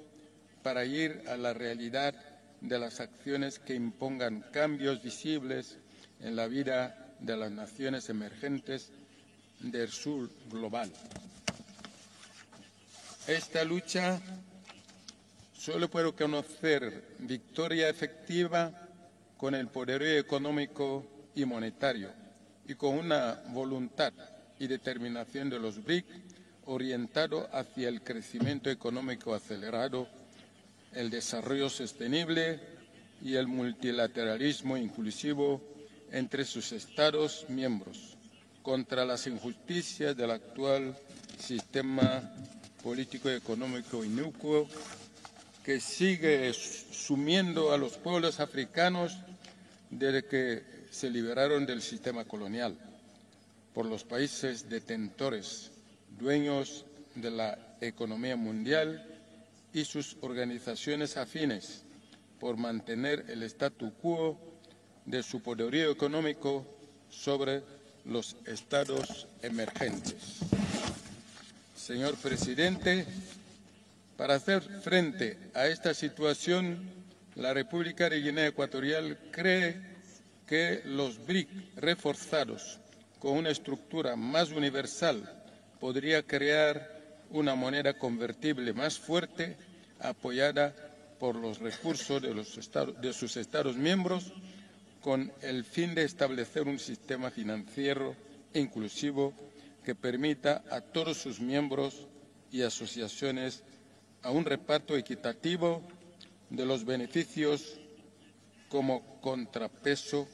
para ir a la realidad de las acciones que impongan cambios visibles en la vida de las naciones emergentes del sur global. Esta lucha solo puede conocer victoria efectiva con el poderío económico y monetario y con una voluntad y determinación de los BRIC orientado hacia el crecimiento económico acelerado, el desarrollo sostenible y el multilateralismo inclusivo entre sus Estados miembros, contra las injusticias del actual sistema político y económico inicuo que sigue sumiendo a los pueblos africanos desde que se liberaron del sistema colonial por los países detentores, dueños de la economía mundial y sus organizaciones afines por mantener el statu quo de su poderío económico sobre los estados emergentes. Señor presidente, para hacer frente a esta situación, la República de Guinea Ecuatorial cree que los BRIC reforzados con una estructura más universal podría crear una moneda convertible más fuerte apoyada por los recursos de sus Estados miembros con el fin de establecer un sistema financiero inclusivo que permita a todos sus miembros y asociaciones a un reparto equitativo de los beneficios como contrapeso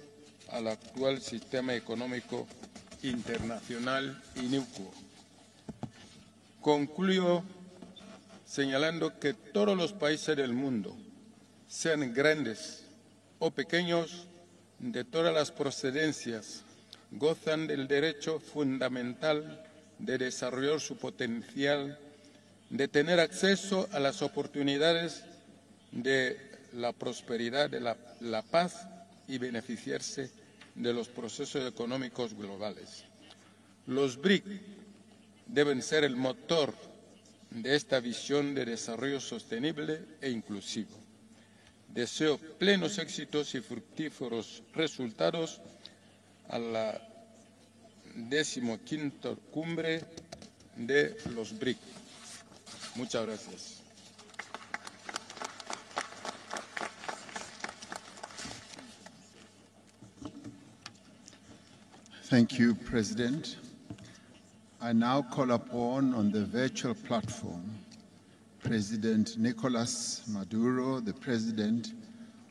al actual sistema económico internacional inicuo. Concluyo señalando que todos los países del mundo, sean grandes o pequeños, de todas las procedencias, gozan del derecho fundamental de desarrollar su potencial, de tener acceso a las oportunidades de la prosperidad, de la paz y beneficiarse de los procesos económicos globales. Los BRIC deben ser el motor de esta visión de desarrollo sostenible e inclusivo. Deseo plenos éxitos y fructíferos resultados a la 15ª cumbre de los BRIC. Muchas gracias. Thank you, President. I now call upon on the virtual platform President Nicolas Maduro, the President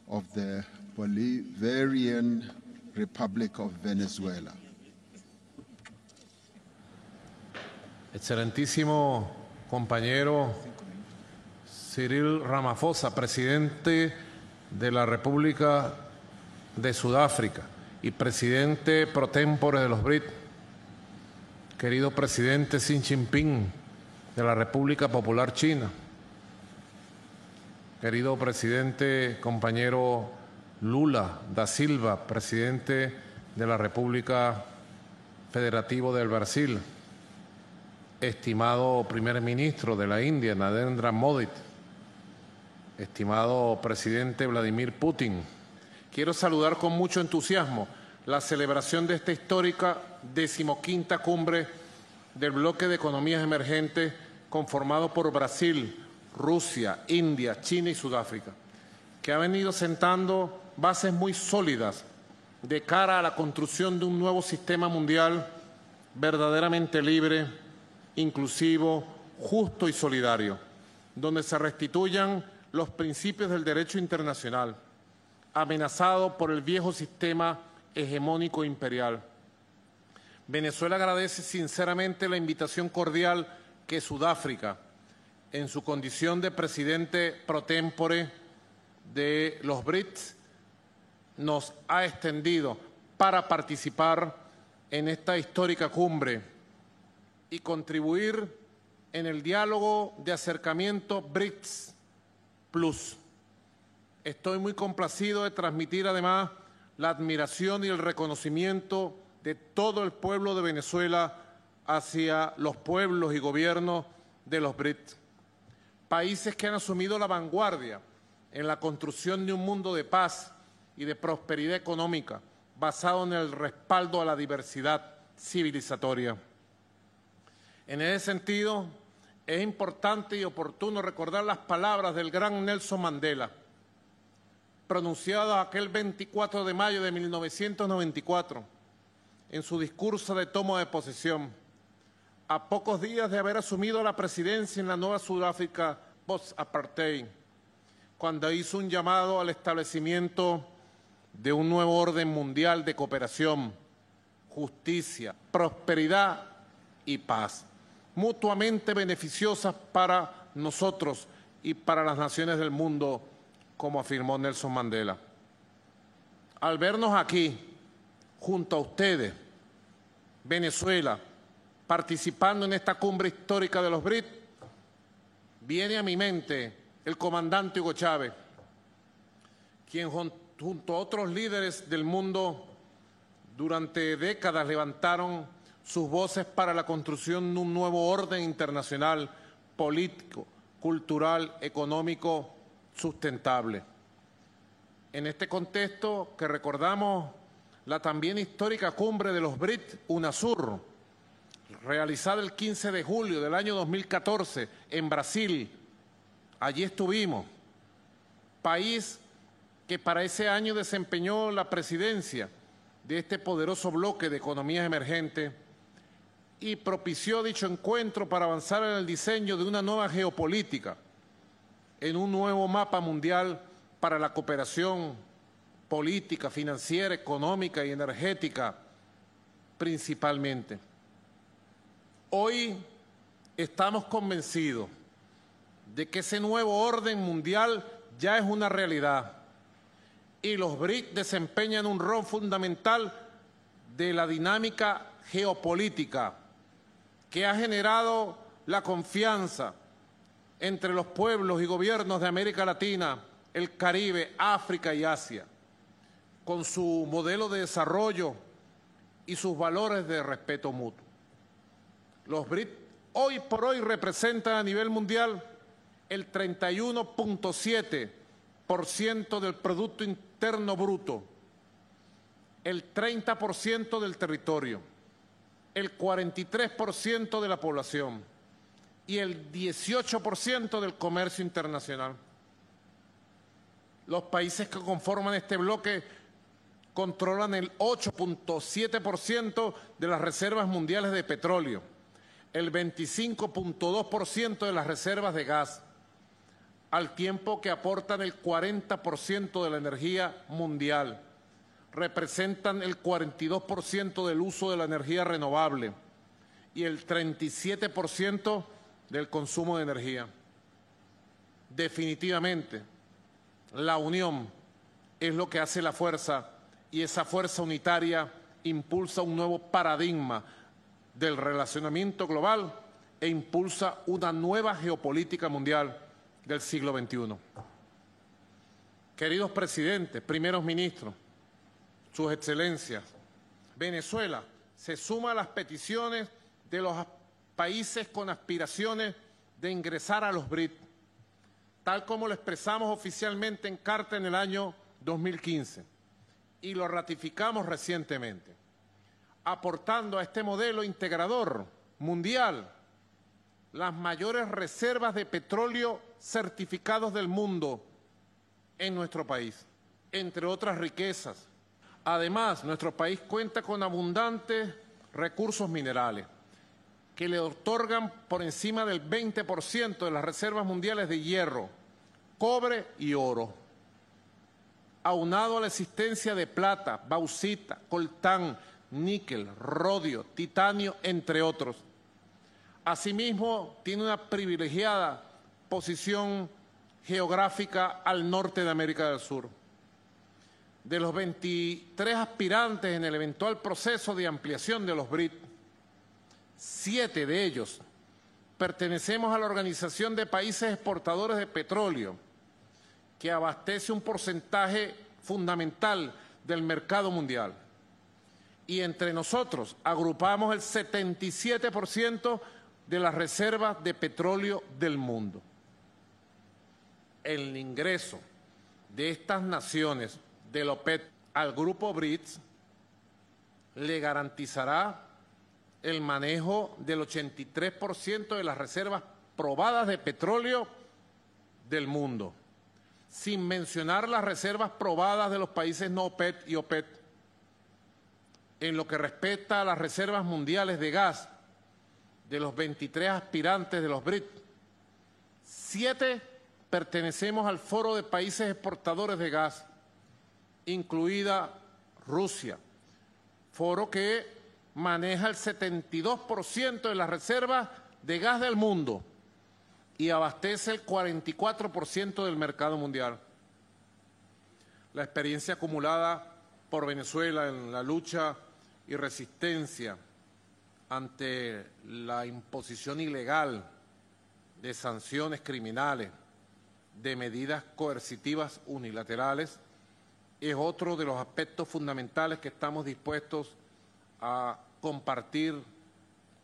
of the Bolivarian Republic of Venezuela. Excelentísimo compañero Cyril Ramaphosa, presidente de la República de Sudáfrica y presidente pro tempore de los BRIC, querido presidente Xi Jinping de la República Popular China, querido presidente compañero Lula da Silva, presidente de la República Federativa del Brasil, estimado primer ministro de la India, Narendra Modi, estimado presidente Vladimir Putin, quiero saludar con mucho entusiasmo la celebración de esta histórica 15ª cumbre del bloque de economías emergentes conformado por Brasil, Rusia, India, China y Sudáfrica, que ha venido sentando bases muy sólidas de cara a la construcción de un nuevo sistema mundial verdaderamente libre, inclusivo, justo y solidario, donde se restituyan los principios del derecho internacional, amenazado por el viejo sistema hegemónico imperial. Venezuela agradece sinceramente la invitación cordial que Sudáfrica, en su condición de presidente pro tempore de los BRICS, nos ha extendido para participar en esta histórica cumbre y contribuir en el diálogo de acercamiento BRICS Plus. Estoy muy complacido de transmitir además la admiración y el reconocimiento de todo el pueblo de Venezuela hacia los pueblos y gobiernos de los BRICS, países que han asumido la vanguardia en la construcción de un mundo de paz y de prosperidad económica basado en el respaldo a la diversidad civilizatoria. En ese sentido, es importante y oportuno recordar las palabras del gran Nelson Mandela, pronunciadas aquel 24 de mayo de 1994, en su discurso de toma de posesión, a pocos días de haber asumido la presidencia en la nueva Sudáfrica post-apartheid, cuando hizo un llamado al establecimiento de un nuevo orden mundial de cooperación, justicia, prosperidad y paz, mutuamente beneficiosas para nosotros y para las naciones del mundo, como afirmó Nelson Mandela. Al vernos aquí, junto a ustedes, Venezuela, participando en esta cumbre histórica de los BRICS, viene a mi mente el comandante Hugo Chávez, quien junto a otros líderes del mundo durante décadas levantaron sus voces para la construcción de un nuevo orden internacional, político, cultural, económico, sustentable. En este contexto que recordamos la también histórica cumbre de los BRICS UNASUR, realizada el 15 de julio del año 2014 en Brasil. Allí estuvimos, país que para ese año desempeñó la presidencia de este poderoso bloque de economías emergentes y propició dicho encuentro para avanzar en el diseño de una nueva geopolítica, en un nuevo mapa mundial para la cooperación política, financiera, económica y energética principalmente. Hoy estamos convencidos de que ese nuevo orden mundial ya es una realidad y los BRICS desempeñan un rol fundamental de la dinámica geopolítica que ha generado la confianza entre los pueblos y gobiernos de América Latina, el Caribe, África y Asia, con su modelo de desarrollo y sus valores de respeto mutuo. Los BRICS hoy por hoy representan a nivel mundial el 31.7% del Producto Interno Bruto, el 30% del territorio, el 43% de la población y el 18% del comercio internacional. Los países que conforman este bloque controlan el 8.7% de las reservas mundiales de petróleo, el 25.2% de las reservas de gas, al tiempo que aportan el 40% de la energía mundial, representan el 42% del uso de la energía renovable y el 37% del consumo de energía. Definitivamente, la unión es lo que hace la fuerza y esa fuerza unitaria impulsa un nuevo paradigma del relacionamiento global e impulsa una nueva geopolítica mundial del siglo XXI. Queridos presidentes, primeros ministros, sus excelencias, Venezuela se suma a las peticiones de los países con aspiraciones de ingresar a los BRICS, tal como lo expresamos oficialmente en carta en el año 2015 y lo ratificamos recientemente, aportando a este modelo integrador mundial las mayores reservas de petróleo certificados del mundo en nuestro país, entre otras riquezas. Además, nuestro país cuenta con abundantes recursos minerales que le otorgan por encima del 20% de las reservas mundiales de hierro, cobre y oro, aunado a la existencia de plata, bauxita, coltán, níquel, rodio, titanio, entre otros. Asimismo, tiene una privilegiada posición geográfica al norte de América del Sur. De los 23 aspirantes en el eventual proceso de ampliación de los BRICS, 7 de ellos pertenecemos a la Organización de Países Exportadores de Petróleo, que abastece un porcentaje fundamental del mercado mundial. Y entre nosotros agrupamos el 77% de las reservas de petróleo del mundo. El ingreso de estas naciones del OPEP al grupo BRICS le garantizará el manejo del 83% de las reservas probadas de petróleo del mundo, sin mencionar las reservas probadas de los países no OPEP y OPEP. En lo que respecta a las reservas mundiales de gas de los 23 aspirantes de los BRICS, 7 pertenecemos al Foro de Países Exportadores de Gas, incluida Rusia, foro que maneja el 72% de las reservas de gas del mundo y abastece el 44% del mercado mundial. La experiencia acumulada por Venezuela en la lucha y resistencia ante la imposición ilegal de sanciones criminales, de medidas coercitivas unilaterales, es otro de los aspectos fundamentales que estamos dispuestos a compartir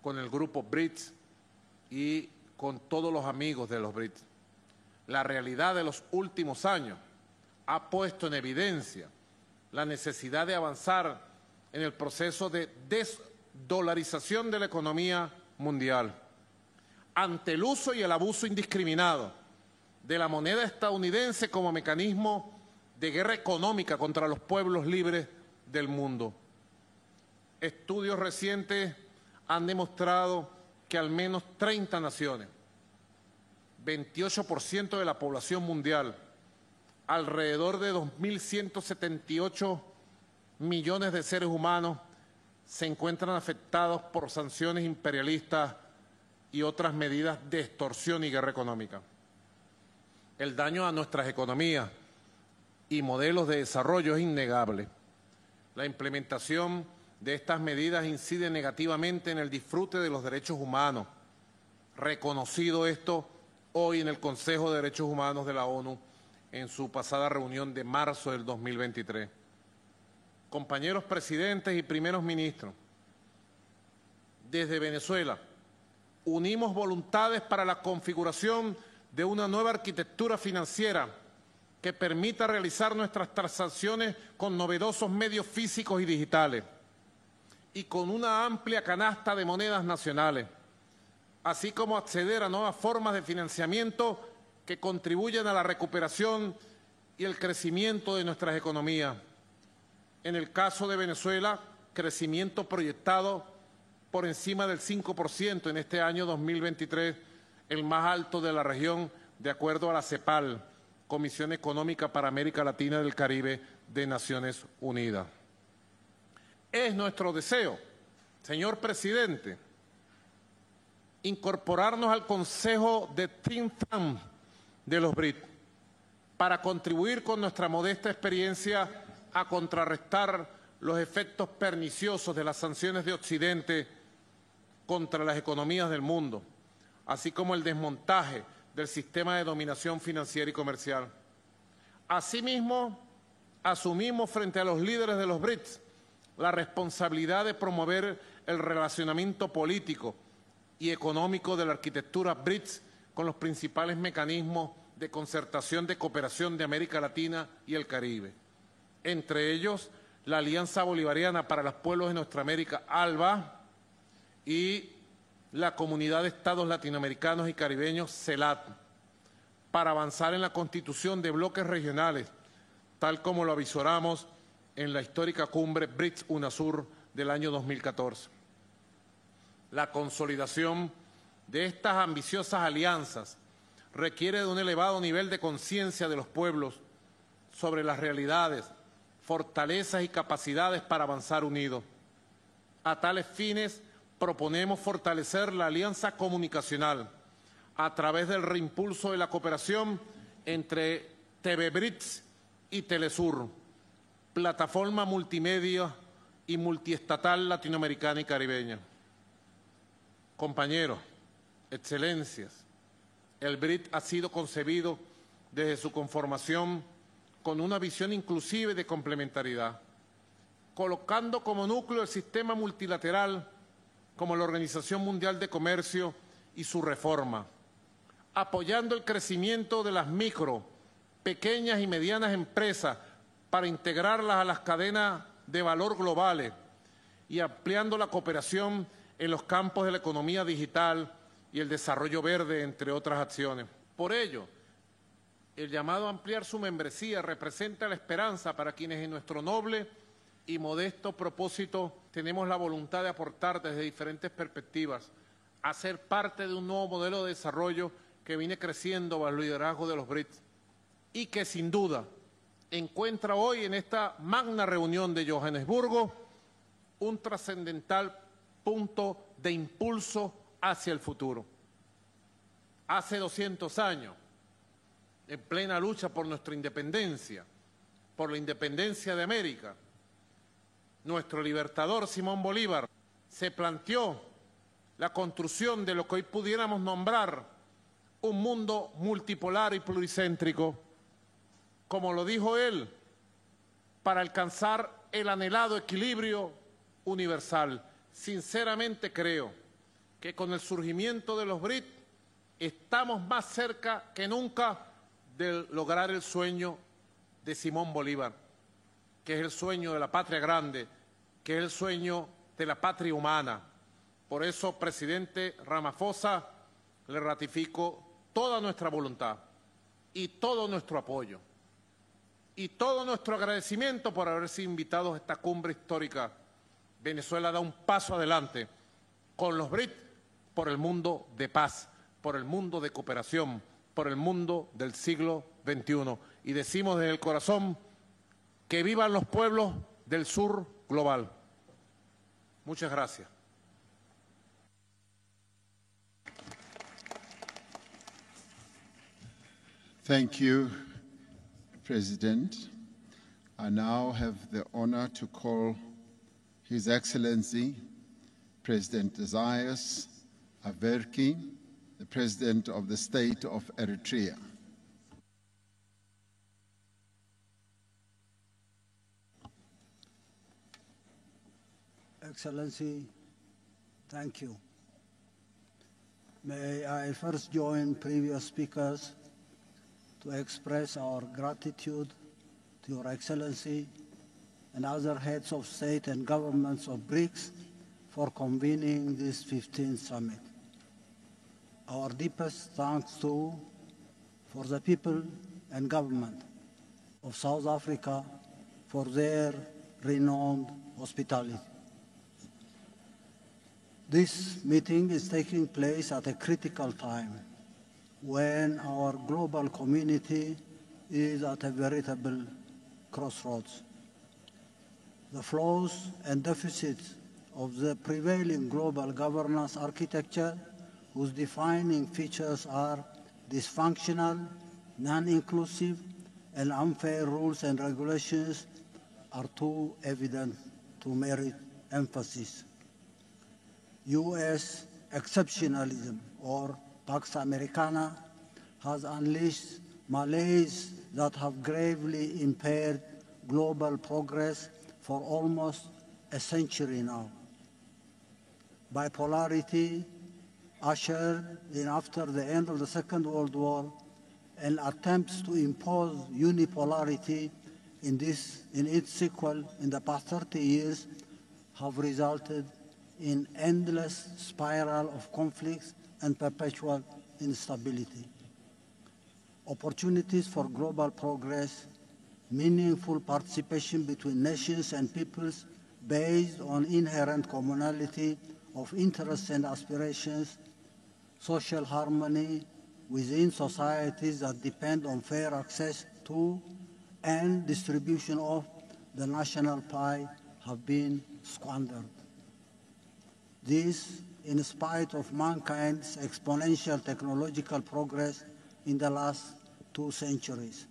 con el grupo BRICS y con todos los amigos de los BRICS. La realidad de los últimos años ha puesto en evidencia la necesidad de avanzar en el proceso de desdolarización de la economía mundial. Ante el uso y el abuso indiscriminado de la moneda estadounidense como mecanismo de guerra económica contra los pueblos libres del mundo. Estudios recientes han demostrado que al menos 30 naciones, 28% de la población mundial, alrededor de 2.178 millones de seres humanos se encuentran afectados por sanciones imperialistas y otras medidas de extorsión y guerra económica. El daño a nuestras economías y modelos de desarrollo es innegable. La implementación de estas medidas incide negativamente en el disfrute de los derechos humanos, reconocido esto hoy en el Consejo de Derechos Humanos de la ONU en su pasada reunión de marzo del 2023. Compañeros presidentes y primeros ministros, desde Venezuela unimos voluntades para la configuración de una nueva arquitectura financiera que permita realizar nuestras transacciones con novedosos medios físicos y digitales y con una amplia canasta de monedas nacionales, así como acceder a nuevas formas de financiamiento que contribuyan a la recuperación y el crecimiento de nuestras economías. En el caso de Venezuela, crecimiento proyectado por encima del 5% en este año 2023, el más alto de la región, de acuerdo a la CEPAL, Comisión Económica para América Latina y el Caribe de Naciones Unidas. Es nuestro deseo, señor presidente, incorporarnos al Consejo de Think Tank de los BRICS para contribuir con nuestra modesta experiencia a contrarrestar los efectos perniciosos de las sanciones de Occidente contra las economías del mundo, así como el desmontaje del sistema de dominación financiera y comercial. Asimismo, asumimos frente a los líderes de los BRICS la responsabilidad de promover el relacionamiento político y económico de la arquitectura BRICS con los principales mecanismos de concertación de cooperación de América Latina y el Caribe, entre ellos la Alianza Bolivariana para los Pueblos de Nuestra América, ALBA, y la Comunidad de Estados Latinoamericanos y Caribeños, CELAT, para avanzar en la constitución de bloques regionales, tal como lo avisoramos en la histórica cumbre BRICS-UNASUR del año 2014. La consolidación de estas ambiciosas alianzas requiere de un elevado nivel de conciencia de los pueblos sobre las realidades, fortalezas y capacidades para avanzar unidos. A tales fines, proponemos fortalecer la alianza comunicacional a través del reimpulso de la cooperación entre TV BRICS y Telesur, plataforma multimedia y multiestatal latinoamericana y caribeña. Compañeros, Excelencias, el BRIC ha sido concebido desde su conformación con una visión inclusiva y de complementariedad, colocando como núcleo el sistema multilateral como la Organización Mundial de Comercio y su reforma, apoyando el crecimiento de las micro, pequeñas y medianas empresas para integrarlas a las cadenas de valor globales y ampliando la cooperación en los campos de la economía digital y el desarrollo verde, entre otras acciones. Por ello, el llamado a ampliar su membresía representa la esperanza para quienes en nuestro noble y modesto propósito tenemos la voluntad de aportar desde diferentes perspectivas a ser parte de un nuevo modelo de desarrollo que viene creciendo bajo el liderazgo de los BRICS y que sin duda encuentra hoy en esta magna reunión de Johannesburgo un trascendental punto de impulso hacia el futuro. Hace 200 años, en plena lucha por nuestra independencia, por la independencia de América, nuestro libertador Simón Bolívar se planteó la construcción de lo que hoy pudiéramos nombrar un mundo multipolar y pluricéntrico, como lo dijo él, para alcanzar el anhelado equilibrio universal. Sinceramente creo que con el surgimiento de los BRICS estamos más cerca que nunca de lograr el sueño de Simón Bolívar, que es el sueño de la patria grande, que es el sueño de la patria humana. Por eso, presidente Ramaphosa, le ratifico toda nuestra voluntad y todo nuestro apoyo y todo nuestro agradecimiento por haber sido invitados a esta cumbre histórica. Venezuela da un paso adelante con los BRICS por el mundo de paz, por el mundo de cooperación, por el mundo del siglo XXI. Y decimos desde el corazón que vivan los pueblos del sur global. Muchas gracias. Thank you, President. I now have the honor to call His Excellency President Isaias Afwerki, the President of the State of Eritrea. Excellency, thank you. May I first join previous speakers to express our gratitude to Your Excellency and other heads of state and governments of BRICS for convening this 15th summit. Our deepest thanks too for the people and government of South Africa for their renowned hospitality. This meeting is taking place at a critical time when our global community is at a veritable crossroads. The flaws and deficits of the prevailing global governance architecture, whose defining features are dysfunctional, non-inclusive, and unfair rules and regulations, are too evident to merit emphasis. U.S. exceptionalism, or Pax Americana, has unleashed malaise that have gravely impaired global progress for almost a century now. Bipolarity, ushered in after the end of the Second World War, and attempts to impose unipolarity in its sequel in the past 30 years have resulted in endless spiral of conflicts and perpetual instability. Opportunities for global progress, meaningful participation between nations and peoples based on inherent commonality of interests and aspirations, social harmony within societies that depend on fair access to and distribution of the national pie have been squandered. This, in spite of mankind's exponential technological progress in the last 2 centuries,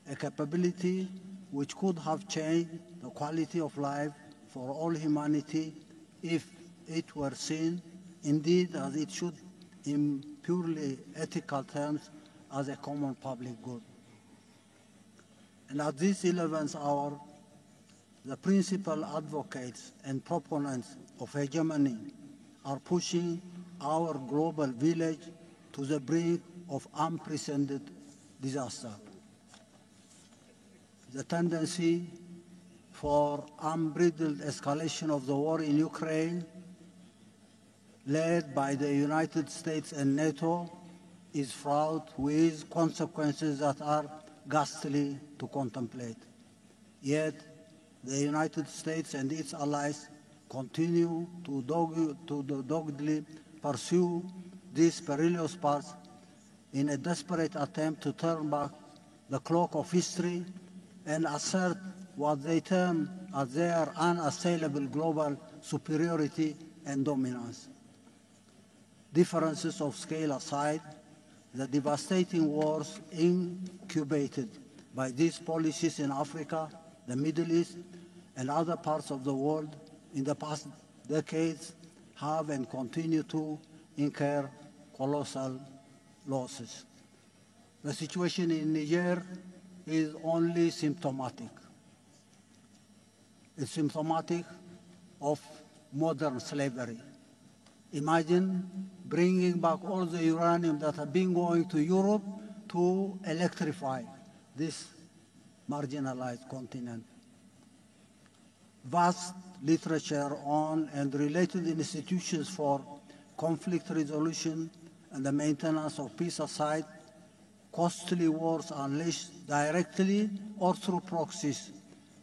a capability which could have changed the quality of life for all humanity if it were seen, indeed as it should in purely ethical terms as a common public good. And at this 11th hour, the principal advocates and proponents of hegemony are pushing our global village to the brink of unprecedented disaster. The tendency for unbridled escalation of the war in Ukraine, led by the United States and NATO, is fraught with consequences that are ghastly to contemplate. Yet, the United States and its allies continue to doggedly pursue this perilous path in a desperate attempt to turn back the clock of history and assert what they term as their unassailable global superiority and dominance. Differences of scale aside, the devastating wars incubated by these policies in Africa, the Middle East, and other parts of the world in the past decades have and continue to incur colossal losses. The situation in Niger is only symptomatic. It's symptomatic of modern slavery. Imagine bringing back all the uranium that had been going to Europe to electrify this marginalized continent. Vast literature on and related institutions for conflict resolution and the maintenance of peace aside, costly wars unleashed directly or through proxies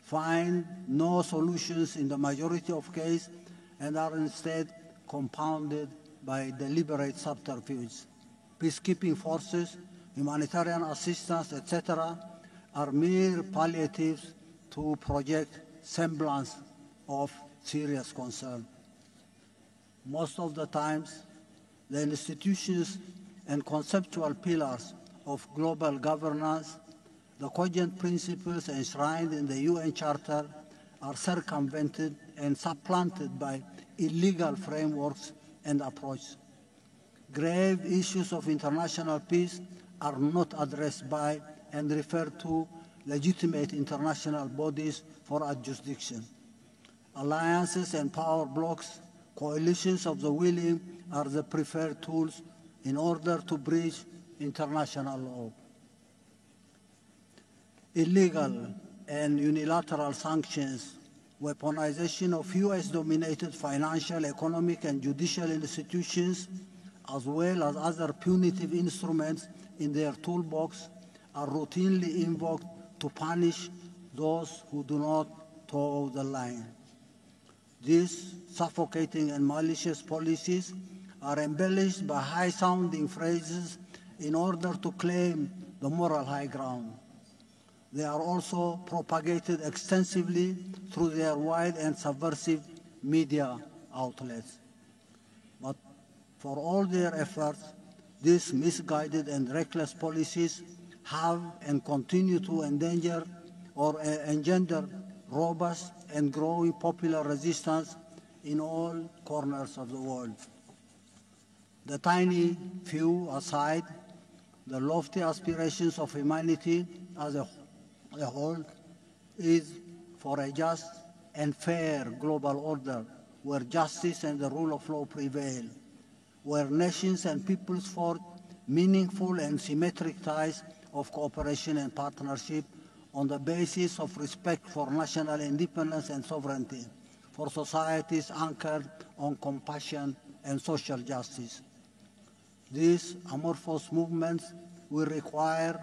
find no solutions in the majority of cases and are instead compounded by deliberate subterfuge. Peacekeeping forces, humanitarian assistance, etc., are mere palliatives to project semblance of serious concern. Most of the times, the institutions and conceptual pillars of global governance, the cogent principles enshrined in the UN Charter, are circumvented and supplanted by illegal frameworks and approaches. Grave issues of international peace are not addressed by and referred to legitimate international bodies for adjudication. Alliances and power blocs, coalitions of the willing are the preferred tools in order to breach international law. Illegal and unilateral sanctions, weaponization of US-dominated financial, economic, and judicial institutions, as well as other punitive instruments in their toolbox, are routinely invoked to punish those who do not toe the line. These suffocating and malicious policies are embellished by high-sounding phrases in order to claim the moral high ground. They are also propagated extensively through their wide and subversive media outlets. But for all their efforts, these misguided and reckless policies have and continue to endanger or engender robust and growing popular resistance in all corners of the world. The tiny few aside, the lofty aspirations of humanity as a whole is for a just and fair global order where justice and the rule of law prevail, where nations and peoples forge meaningful and symmetric ties of cooperation and partnership on the basis of respect for national independence and sovereignty, for societies anchored on compassion and social justice. These amorphous movements will require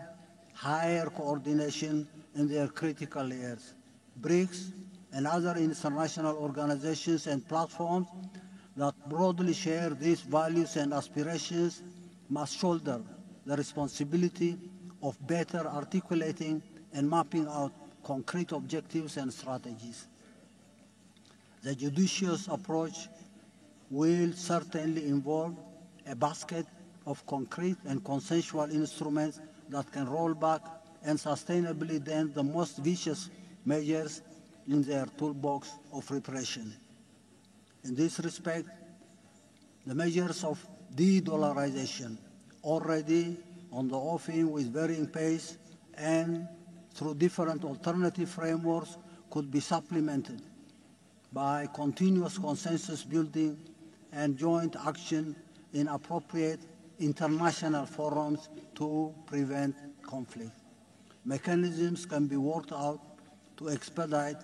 higher coordination in their critical layers. BRICS and other international organizations and platforms that broadly share these values and aspirations must shoulder the responsibility of better articulating and mapping out concrete objectives and strategies. The judicious approach will certainly involve a basket of concrete and consensual instruments that can roll back and sustainably dent the most vicious measures in their toolbox of repression. In this respect, the measures of de-dollarization, already on the offing with varying pace and through different alternative frameworks could be supplemented by continuous consensus building and joint action in appropriate international forums to prevent conflict. Mechanisms can be worked out to expedite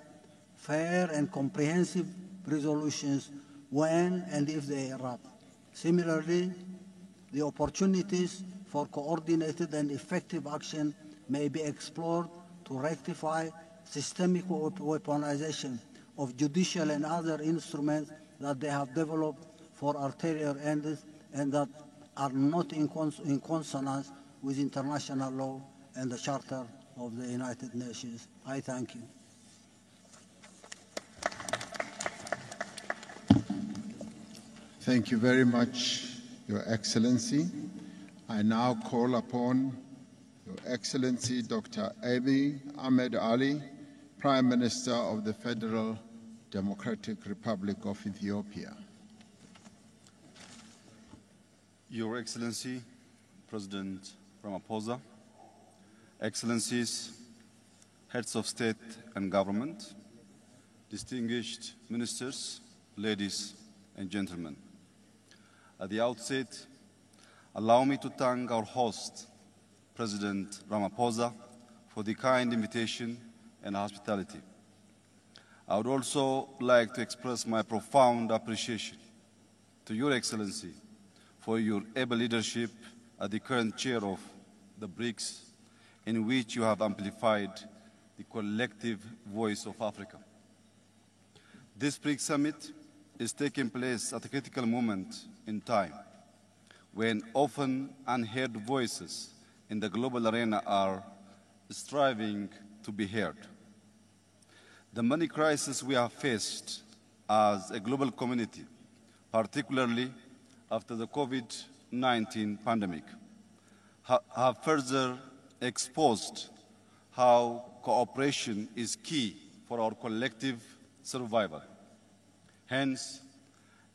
fair and comprehensive resolutions when and if they erupt. Similarly, the opportunities for coordinated and effective action may be explored to rectify systemic weaponization of judicial and other instruments that they have developed for ulterior ends and that are not in consonance with international law and the Charter of the United Nations. I thank you. Thank you very much, Your Excellency. I now call upon Your Excellency Dr. Abiy Ahmed Ali, Prime Minister of the Federal Democratic Republic of Ethiopia. Your Excellency, President Ramaphosa, Excellencies, Heads of State and Government, distinguished ministers, ladies and gentlemen. At the outset, allow me to thank our host, President Ramaphosa, for the kind invitation and hospitality. I would also like to express my profound appreciation to Your Excellency for your able leadership as the current chair of the BRICS, in which you have amplified the collective voice of Africa. This BRICS summit is taking place at a critical moment in time, when often unheard voices in the global arena are striving to be heard. The many crises we have faced as a global community, particularly after the COVID-19 pandemic, have further exposed how cooperation is key for our collective survival. Hence,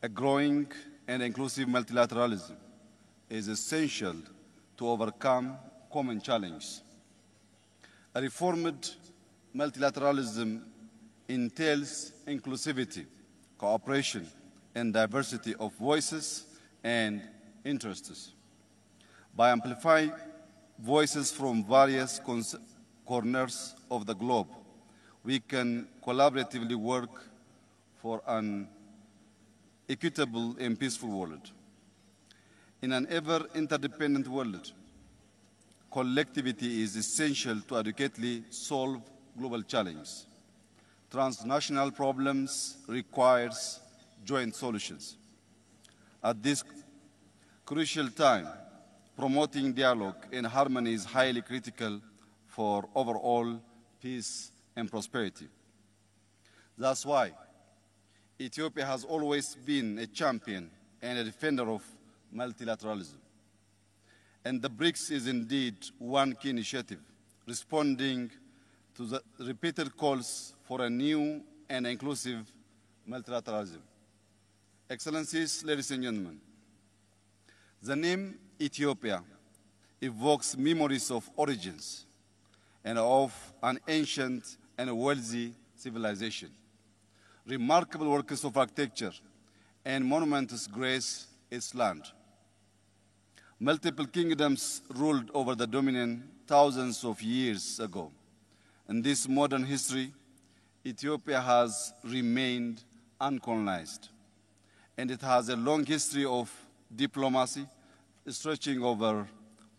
a growing and inclusive multilateralism is essential to overcome common challenges. A reformed multilateralism entails inclusivity, cooperation, and diversity of voices and interests. By amplifying voices from various corners of the globe, we can collaboratively work for an equitable and peaceful world. In an ever-interdependent world, collectivity is essential to adequately solve global challenges. Transnational problems require joint solutions. At this crucial time, promoting dialogue and harmony is highly critical for overall peace and prosperity. That's why Ethiopia has always been a champion and a defender of multilateralism. And the BRICS is indeed one key initiative, responding to the repeated calls for a new and inclusive multilateralism. Excellencies, ladies and gentlemen, the name Ethiopia evokes memories of origins and of an ancient and wealthy civilization. Remarkable works of architecture and monuments grace its land. Multiple kingdoms ruled over the dominion thousands of years ago. In this modern history, Ethiopia has remained uncolonized, and it has a long history of diplomacy stretching over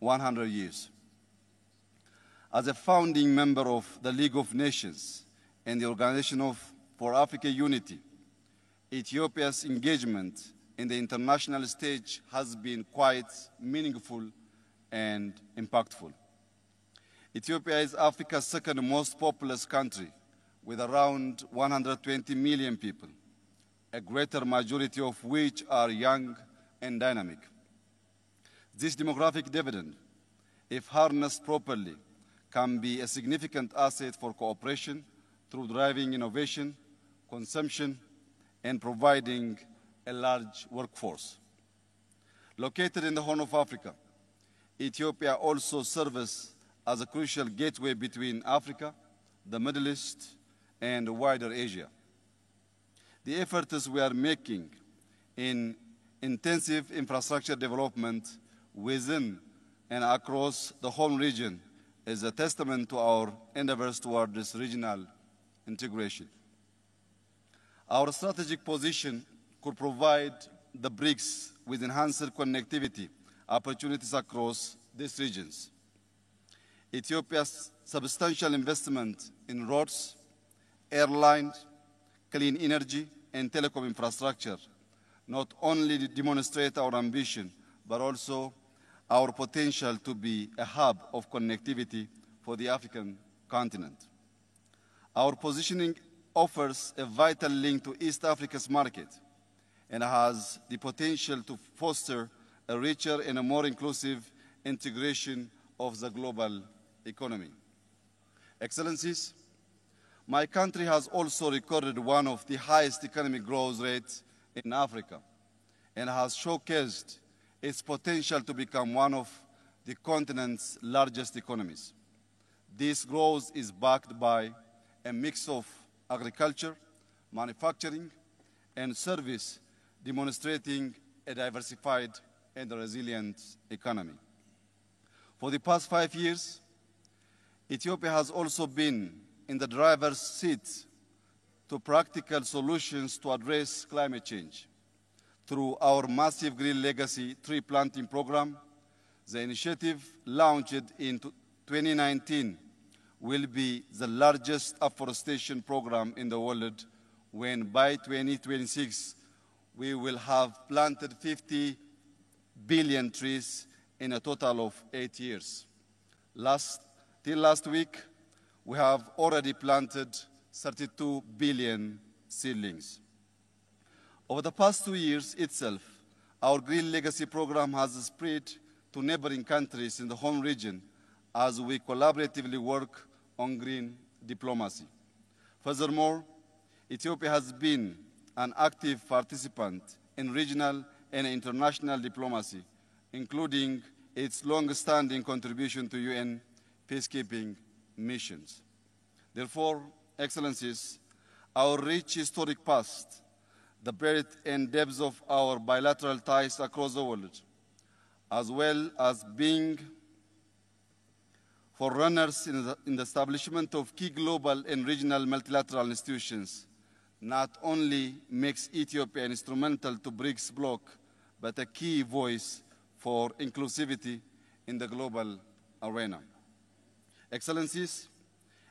100 years. As a founding member of the League of Nations and the Organization for African Unity, Ethiopia's engagement in the international stage has been quite meaningful and impactful. Ethiopia is Africa's second most populous country, with around 120 million people, a greater majority of which are young and dynamic. This demographic dividend, if harnessed properly, can be a significant asset for cooperation through driving innovation, consumption, and providing a large workforce. Located in the Horn of Africa, Ethiopia also serves as a crucial gateway between Africa, the Middle East, and wider Asia. The efforts we are making in intensive infrastructure development within and across the Horn region is a testament to our endeavors toward this regional integration. Our strategic position could provide the BRICS with enhanced connectivity opportunities across these regions. Ethiopia's substantial investment in roads, airlines, clean energy, and telecom infrastructure not only demonstrate our ambition, but also our potential to be a hub of connectivity for the African continent. Our positioning offers a vital link to East Africa's market and has the potential to foster a richer and a more inclusive integration of the global economy. Excellencies, my country has also recorded one of the highest economic growth rates in Africa and has showcased its potential to become one of the continent's largest economies. This growth is backed by a mix of agriculture, manufacturing, and service, demonstrating a diversified and resilient economy. For the past 5 years, Ethiopia has also been in the driver's seat to practical solutions to address climate change. Through our massive Green Legacy tree planting program, the initiative launched in 2019 will be the largest afforestation program in the world, when by 2026 we will have planted 50 billion trees in a total of 8 years. Till last week, we have already planted 32 billion seedlings. Over the past 2 years itself, our Green Legacy program has spread to neighboring countries in the home region as we collaboratively work on green diplomacy. Furthermore, Ethiopia has been an active participant in regional and international diplomacy, including its long-standing contribution to UN peacekeeping missions. Therefore, Excellencies, our rich historic past, the breadth and depth of our bilateral ties across the world, as well as being forerunners in the establishment of key global and regional multilateral institutions, not only makes Ethiopia instrumental to BRICS bloc, but a key voice for inclusivity in the global arena. Excellencies,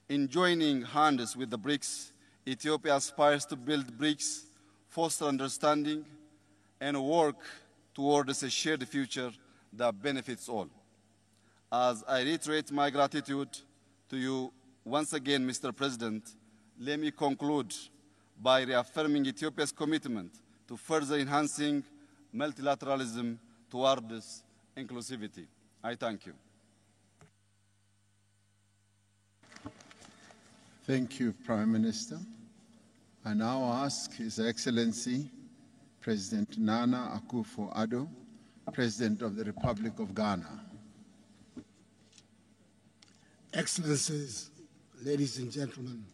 in joining hands with the BRICS, Ethiopia aspires to build BRICS, foster understanding, and work towards a shared future that benefits all. As I reiterate my gratitude to you once again, Mr. President, let me conclude by reaffirming Ethiopia's commitment to further enhancing multilateralism towards inclusivity. I thank you. Thank you, Prime Minister. I now ask His Excellency President Nana Akufo-Addo, President of the Republic of Ghana. Excellencies, ladies and gentlemen,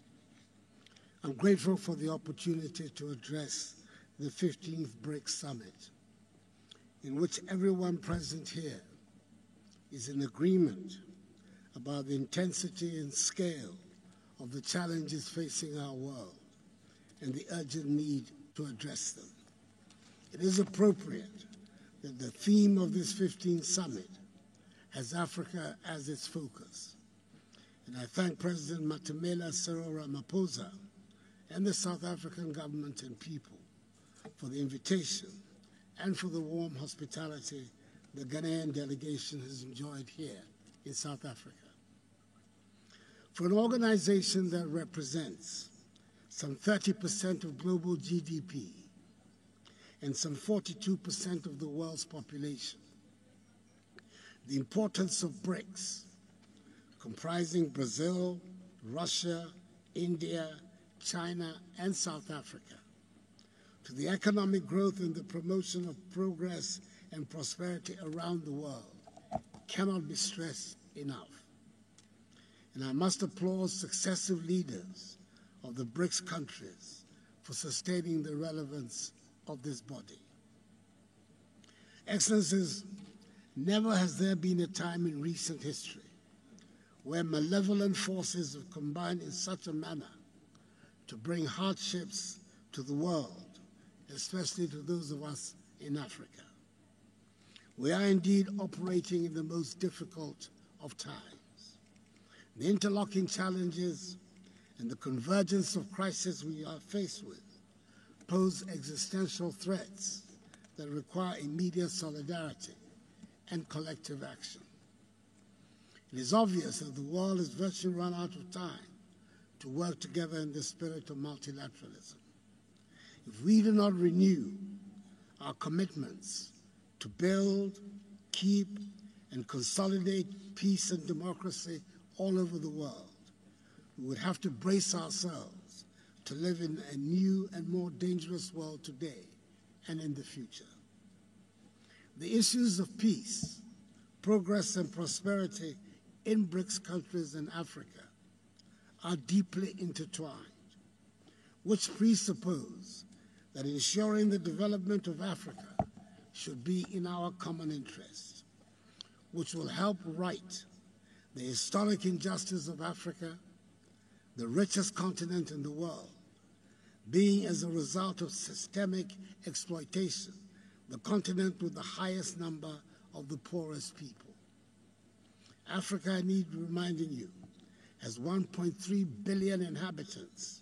I'm grateful for the opportunity to address the 15th BRICS Summit, in which everyone present here is in agreement about the intensity and scale of the challenges facing our world and the urgent need to address them. It is appropriate that the theme of this 15th summit has Africa as its focus. And I thank President Matamela Cyril Ramaphosa and the South African government and people for the invitation and for the warm hospitality the Ghanaian delegation has enjoyed here in South Africa. For an organization that represents some 30% of global GDP and some 42% of the world's population, the importance of BRICS, comprising Brazil, Russia, India, China, and South Africa, to the economic growth and the promotion of progress and prosperity around the world cannot be stressed enough. And I must applaud successive leaders of the BRICS countries for sustaining the relevance of this body. Excellencies, never has there been a time in recent history where malevolent forces have combined in such a manner to bring hardships to the world, especially to those of us in Africa. We are indeed operating in the most difficult of times. The interlocking challenges and the convergence of crises we are faced with pose existential threats that require immediate solidarity and collective action. It is obvious that the world has virtually run out of time to work together in the spirit of multilateralism. If we do not renew our commitments to build, keep, and consolidate peace and democracy all over the world, we would have to brace ourselves to live in a new and more dangerous world today and in the future. The issues of peace, progress, and prosperity in BRICS countries and Africa are deeply intertwined, which presuppose that ensuring the development of Africa should be in our common interest, which will help right the historic injustice of Africa, the richest continent in the world, being as a result of systemic exploitation, the continent with the highest number of the poorest people. Africa, I need reminding you, has 1.3 billion inhabitants,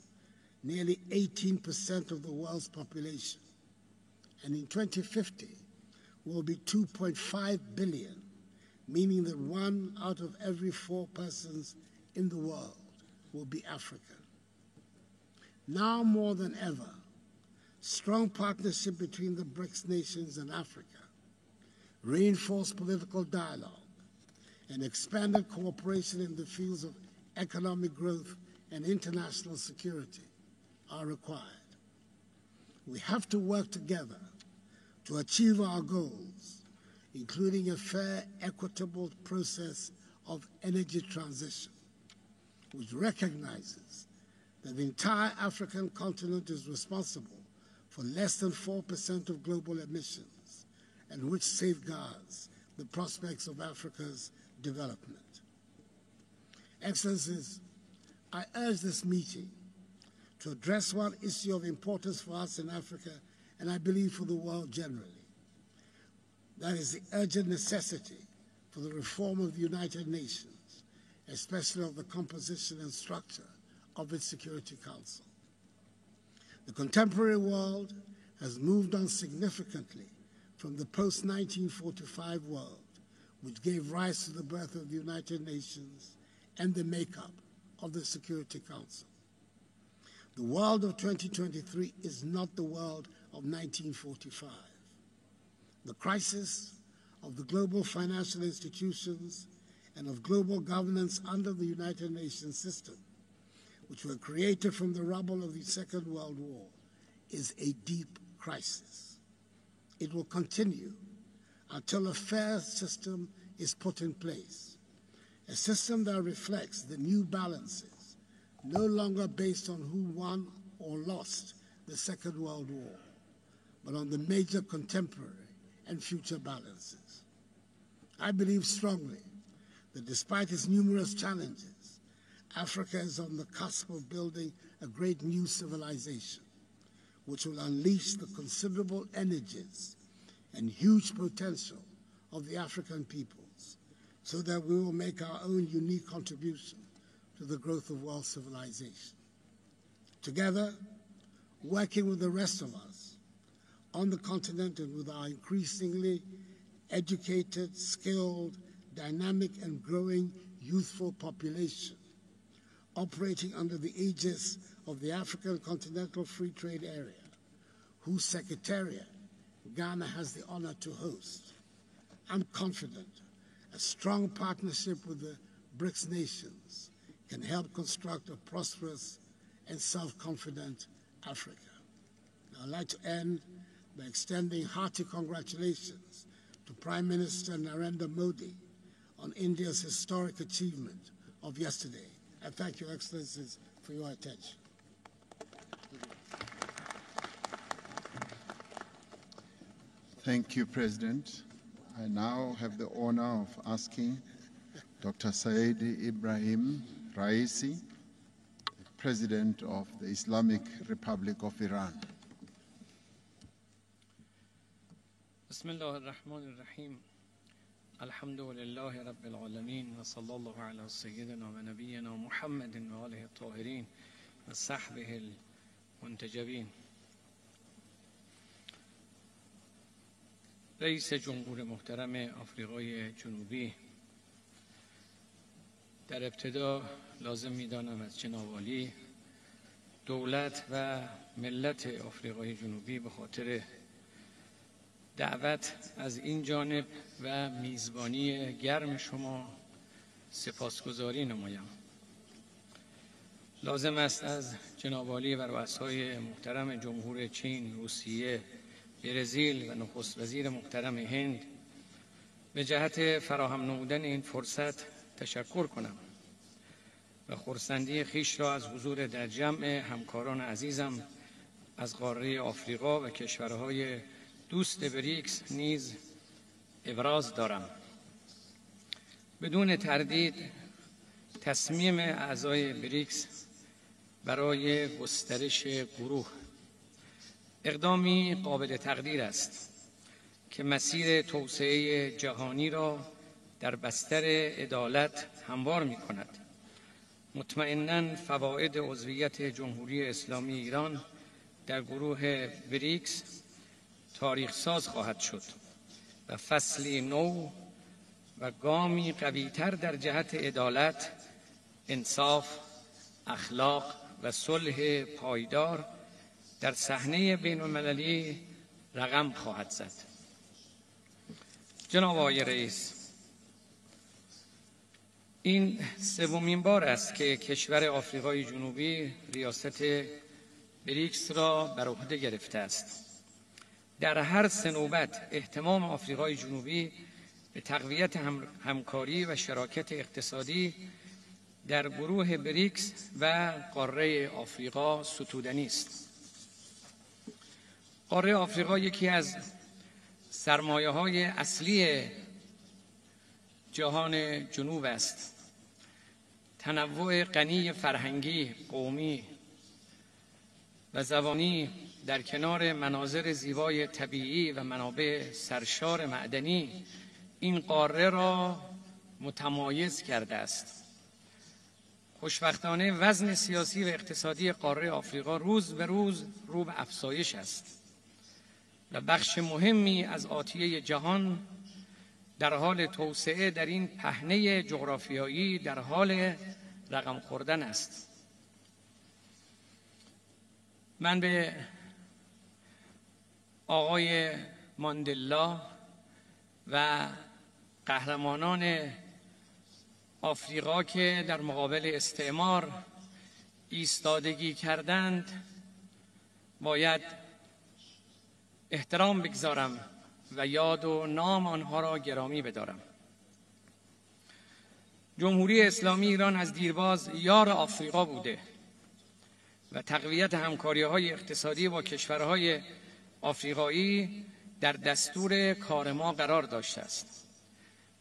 nearly 18% of the world's population, and in 2050 will be 2.5 billion, meaning that 1 out of every 4 persons in the world will be African. Now more than ever, strong partnership between the BRICS nations and Africa, reinforced political dialogue, and expanded cooperation in the fields of economic growth and international security are required. We have to work together to achieve our goals, including a fair, equitable process of energy transition, which recognizes that the entire African continent is responsible for less than 4% of global emissions, and which safeguards the prospects of Africa's development. Excellencies, I urge this meeting to address one issue of importance for us in Africa, and I believe for the world generally. That is the urgent necessity for the reform of the United Nations, especially of the composition and structure of its Security Council. The contemporary world has moved on significantly from the post-1945 world, which gave rise to the birth of the United Nations and the makeup of the Security Council. The world of 2023 is not the world of 1945. The crisis of the global financial institutions and of global governance under the United Nations system, which were created from the rubble of the Second World War, is a deep crisis. It will continue until a fair system is put in place, a system that reflects the new balances, no longer based on who won or lost the Second World War, but on the major contemporary and future balances. I believe strongly that despite its numerous challenges, Africa is on the cusp of building a great new civilization, which will unleash the considerable energies and huge potential of the African peoples, so that we will make our own unique contribution to the growth of world civilization. Together, working with the rest of us on the continent and with our increasingly educated, skilled, dynamic, and growing youthful population, operating under the aegis of the African Continental Free Trade Area, whose Secretariat Ghana has the honor to host, I'm confident a strong partnership with the BRICS nations can help construct a prosperous and self-confident Africa. I'd like to end by extending hearty congratulations Prime Minister Narendra Modi on India's historic achievement of yesterday. I thank Your Excellencies for your attention. Thank you, President. I now have the honor of asking Dr. Said Ibrahim Raisi, President of the Islamic Republic of Iran. بسم الله الرحمن الرحیم. الحمد لله رب العالمین و صلی الله علی سیدنا و نبینا محمد و آله الطاهرین و صحبه المنتجبین. رئیس جمهور محترم آفریقای جنوبی، در ابتدا لازم می‌دانم از جناب عالی دولت و ملت آفریقای جنوبی به خاطر دعوت از این جانب و میزبانی گرم شما سپاسگزاری نمایم. لازم است از جناب عالی و رؤسای محترم جمهور چین، روسیه، برزیل و نخست وزیر محترم هند به جهت فراهم نمودن این فرصت تشکر کنم و خرسندی خویش را از حضور در جمع همکاران عزیزم از قاره آفریقا و کشورهای دوست بریکس نیز ابراز دارم. بدون تردید تصمیم اعضای بریکس برای گسترش گروه اقدامی قابل تقدیر است که مسیر توسعه جهانی را در بستر عدالت هموار می کند. مطمئناً فواید عضویت جمهوری اسلامی ایران در گروه بریکس تاریخ ساز خواهد شد و فصلی نو و گامی قوی‌تر در جهت عدالت، انصاف، اخلاق و صلح پایدار در صحنه بین‌المللی رقم خواهد زد. جناب آقای رئیس، این سومین بار است که کشور آفریقای جنوبی ریاست بریکس را بر عهده گرفته است. در هر سه نوبت اهتمام آفریقای جنوبی به تقویت همکاری و شراکت اقتصادی در گروه بریکس و قاره آفریقا ستودنی است. قاره آفریقا یکی از سرمایه‌های اصلی جهان جنوب است. تنوع غنی فرهنگی، قومی و زبانی در کنار مناظر زیبای طبیعی و منابع سرشار معدنی این قاره را متمایز کرده است. خوشبختانه وزن سیاسی و اقتصادی قاره آفریقا روز به روز رو به افزایش است و بخش مهمی از آتیه جهان در حال توسعه در این پهنه جغرافیایی در حال رقم خوردن است. من به آقای ماندلا و قهرمانان آفریقا که در مقابل استعمار ایستادگی کردند باید احترام بگذارم و یاد و نام آنها را گرامی بدارم. جمهوری اسلامی ایران از دیرباز یار آفریقا بوده و تقویت همکاری‌های اقتصادی با کشورهای آفریقایی در دستور کار ما قرار داشته است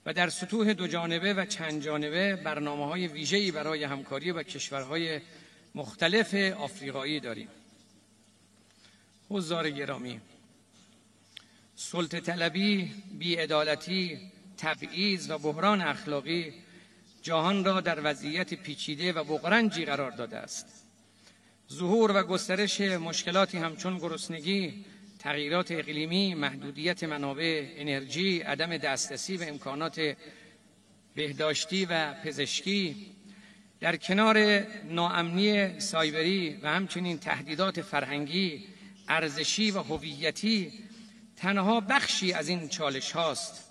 و در سطوح دو جانبه و چند جانبه برنامه‌های ویژه‌ای برای همکاری با کشورهای مختلف آفریقایی داریم. حضار گرامی، سلطه طلبی، بی‌عدالتی، تبعیض و بحران اخلاقی جهان را در وضعیت پیچیده و بغرنجی قرار داده است. ظهور و گسترش مشکلاتی همچون گرسنگی، تغییرات اقلیمی، محدودیت منابع انرژی، عدم دسترسی به امکانات بهداشتی و پزشکی، در کنار ناامنی سایبری و همچنین تهدیدات فرهنگی، ارزشی و هویتی تنها بخشی از این چالش هاست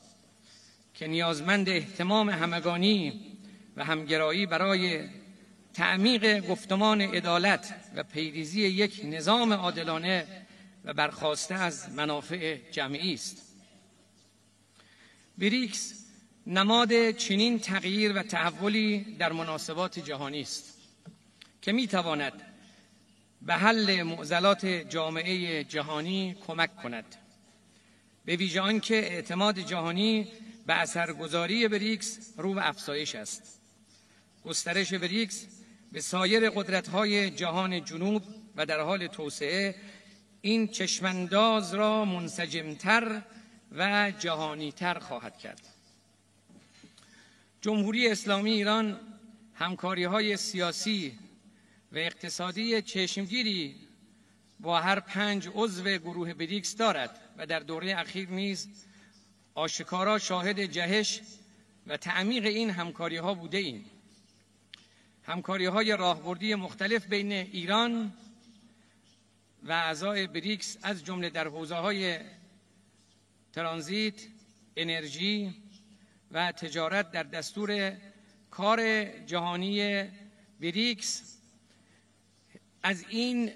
که نیازمند اهتمام همگانی و همگرایی برای تعمیق گفتمان عدالت و پیریزی یک نظام عادلانه و برخاسته از منافع جمعی است. بریکس نماد چنین تغییر و تحولی در مناسبات جهانی است که می‌تواند به حل معضلات جامعه جهانی کمک کند. به ویژه آنکه اعتماد جهانی به اثرگذاری بریکس رو به افزایش است. گسترش بریکس به سایر قدرت‌های جهان جنوب و در حال توسعه این چشمانداز را منسجمتر و جهانی‌تر خواهد کرد. جمهوری اسلامی ایران همکاری‌های سیاسی و اقتصادی چشمگیری با هر 5 عضو گروه بریکس دارد و در دوره اخیر نیز آشکارا شاهد جهش و تعمیق این همکاری‌ها بوده ایم. همکاری‌های راهبردی مختلف بین ایران و اعضای بریکس از جمله در حوزه‌های ترانزیت، انرژی و تجارت در دستور کار جهانی بریکس از این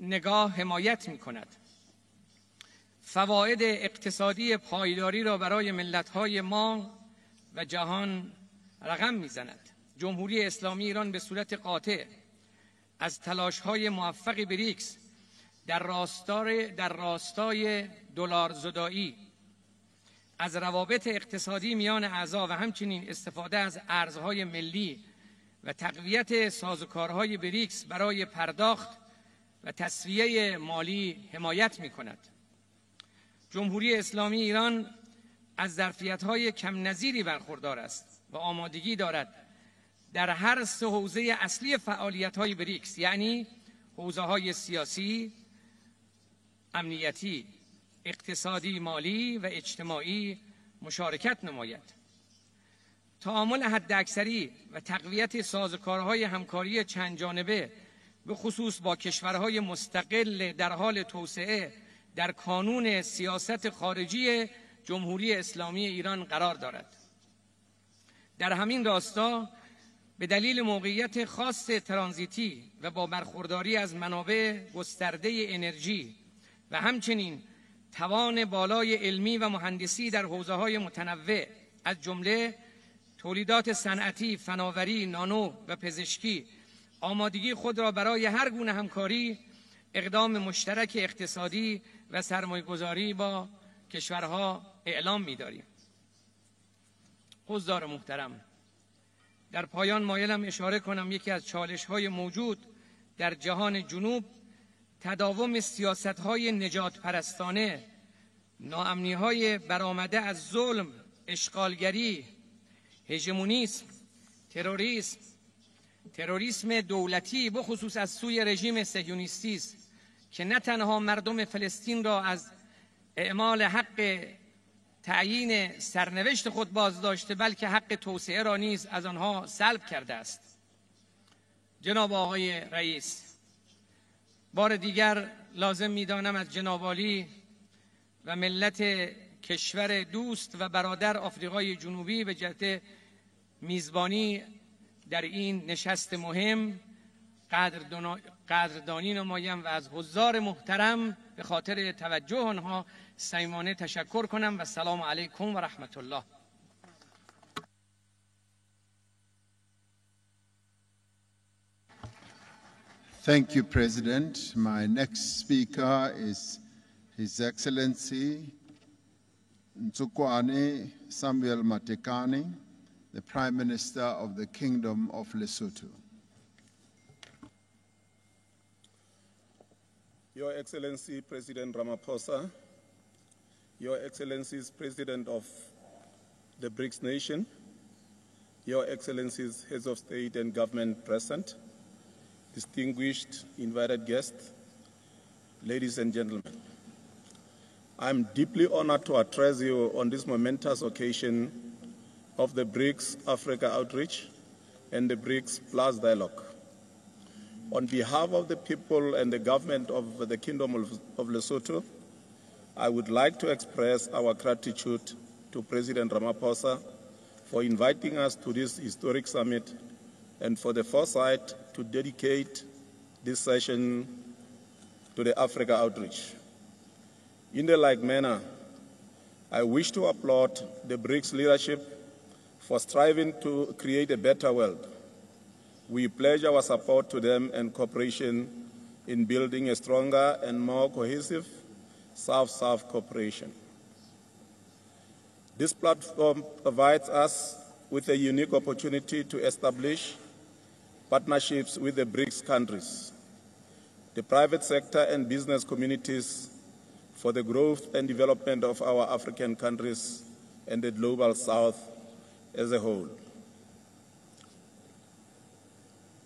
نگاه حمایت می‌کند. فواید اقتصادی پایداری را برای ملت‌های ما و جهان رقم می‌زند. جمهوری اسلامی ایران به صورت قاطع از تلاش‌های موفق بریکس در راستای دلارزدایی، از روابط اقتصادی میان اعضا و همچنین استفاده از ارزهای ملی و تقویت سازوکارهای بریکس برای پرداخت و تسویه مالی حمایت می‌کند. جمهوری اسلامی ایران از ظرفیت‌های کم نظیری برخوردار است و آمادگی دارد در هر 3 حوزه اصلی فعالیت‌های بریکس، یعنی حوزه‌های سیاسی، امنیتی، اقتصادی، مالی و اجتماعی مشارکت نماید. تعامل حداکثری و تقویت سازوکارهای همکاری چند جانبه به خصوص با کشورهای مستقل در حال توسعه در کانون سیاست خارجی جمهوری اسلامی ایران قرار دارد. در همین راستا به دلیل موقعیت خاص ترانزیتی و با برخورداری از منابع گسترده انرژی و همچنین توان بالای علمی و مهندسی در حوزه‌های متنوع از جمله تولیدات صنعتی، فناوری، نانو و پزشکی، آمادگی خود را برای هر گونه همکاری، اقدام مشترک اقتصادی و سرمایه‌گذاری با کشورها اعلام می‌داریم. حضار محترم، در پایان مایلم اشاره کنم یکی از چالش‌های موجود در جهان جنوب تداوم سیاست‌های نجات پرستانه، ناامنی‌های برآمده از ظلم، اشغالگری، هژمونیسم، تروریسم دولتی بخصوص از سوی رژیم صهیونیستی است که نه تنها مردم فلسطین را از اعمال حق تعیین سرنوشت خود باز داشته بلکه حق توسعه را نیز از آنها سلب کرده است. جناب آقای رئیس، بار دیگر لازم می‌دانم از جناب عالی و ملت کشور دوست و برادر آفریقای جنوبی به جهت میزبانی در این نشست مهم قدردانی نمایم و از حضار محترم به خاطر توجه آنها صمیمانه تشکر کنم و السلام علیکم و رحمت الله. Thank you, President. My next speaker is His Excellency Ntsukwane Samuel Matekane, the Prime Minister of the Kingdom of Lesotho. Your Excellency President Ramaphosa, Your Excellencies President of the BRICS nation, Your Excellencies Heads of State and Government present, distinguished invited guests, ladies and gentlemen. I'm deeply honored to address you on this momentous occasion of the BRICS Africa Outreach and the BRICS Plus Dialogue. On behalf of the people and the government of the Kingdom of Lesotho, I would like to express our gratitude to President Ramaphosa for inviting us to this historic summit and for the foresight to dedicate this session to the Africa Outreach. In the like manner, I wish to applaud the BRICS leadership for striving to create a better world. We pledge our support to them and cooperation in building a stronger and more cohesive South-South cooperation. This platform provides us with a unique opportunity to establish partnerships with the BRICS countries, the private sector and business communities for the growth and development of our African countries and the global South as a whole.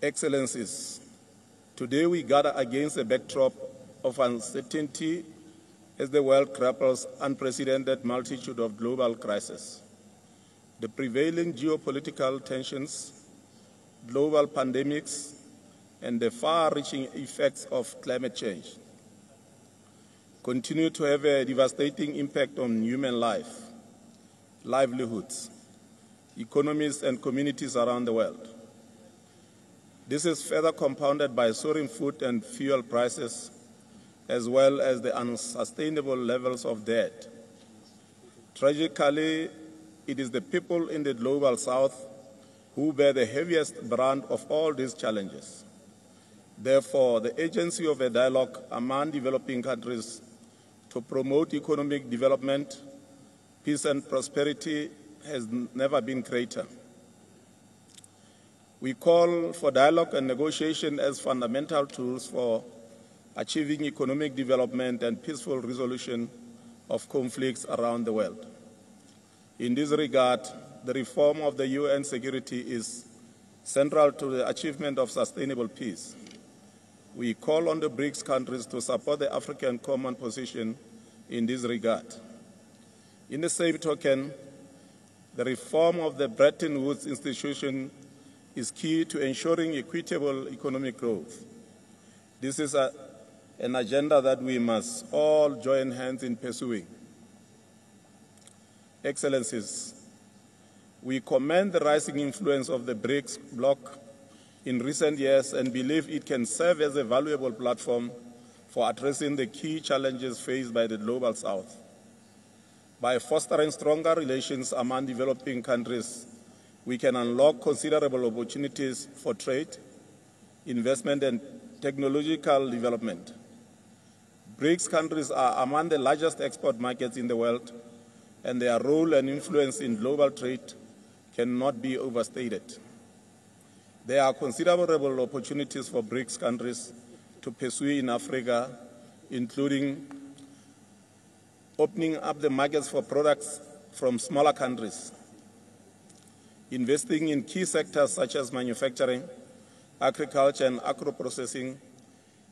Excellencies, today we gather against a backdrop of uncertainty as the world grapples unprecedented multitude of global crises. The prevailing geopolitical tensions, global pandemics, and the far-reaching effects of climate change continue to have a devastating impact on human life, livelihoods, economies, and communities around the world. This is further compounded by soaring food and fuel prices, as well as the unsustainable levels of debt. Tragically, it is the people in the global South who bear the heaviest brunt of all these challenges. Therefore, the agency of a dialogue among developing countries to promote economic development, peace and prosperity has never been greater. We call for dialogue and negotiation as fundamental tools for achieving economic development and peaceful resolution of conflicts around the world. In this regard, the reform of the UN security is central to the achievement of sustainable peace. We call on the BRICS countries to support the African common position in this regard. In the same token, the reform of the Bretton Woods institution is key to ensuring equitable economic growth. This is an agenda that we must all join hands in pursuing. Excellencies, we commend the rising influence of the BRICS bloc in recent years and believe it can serve as a valuable platform for addressing the key challenges faced by the Global South. By fostering stronger relations among developing countries, we can unlock considerable opportunities for trade, investment, and technological development. BRICS countries are among the largest export markets in the world, and their role and influence in global trade cannot be overstated. There are considerable opportunities for BRICS countries to pursue in Africa, including opening up the markets for products from smaller countries, investing in key sectors such as manufacturing, agriculture and agro-processing,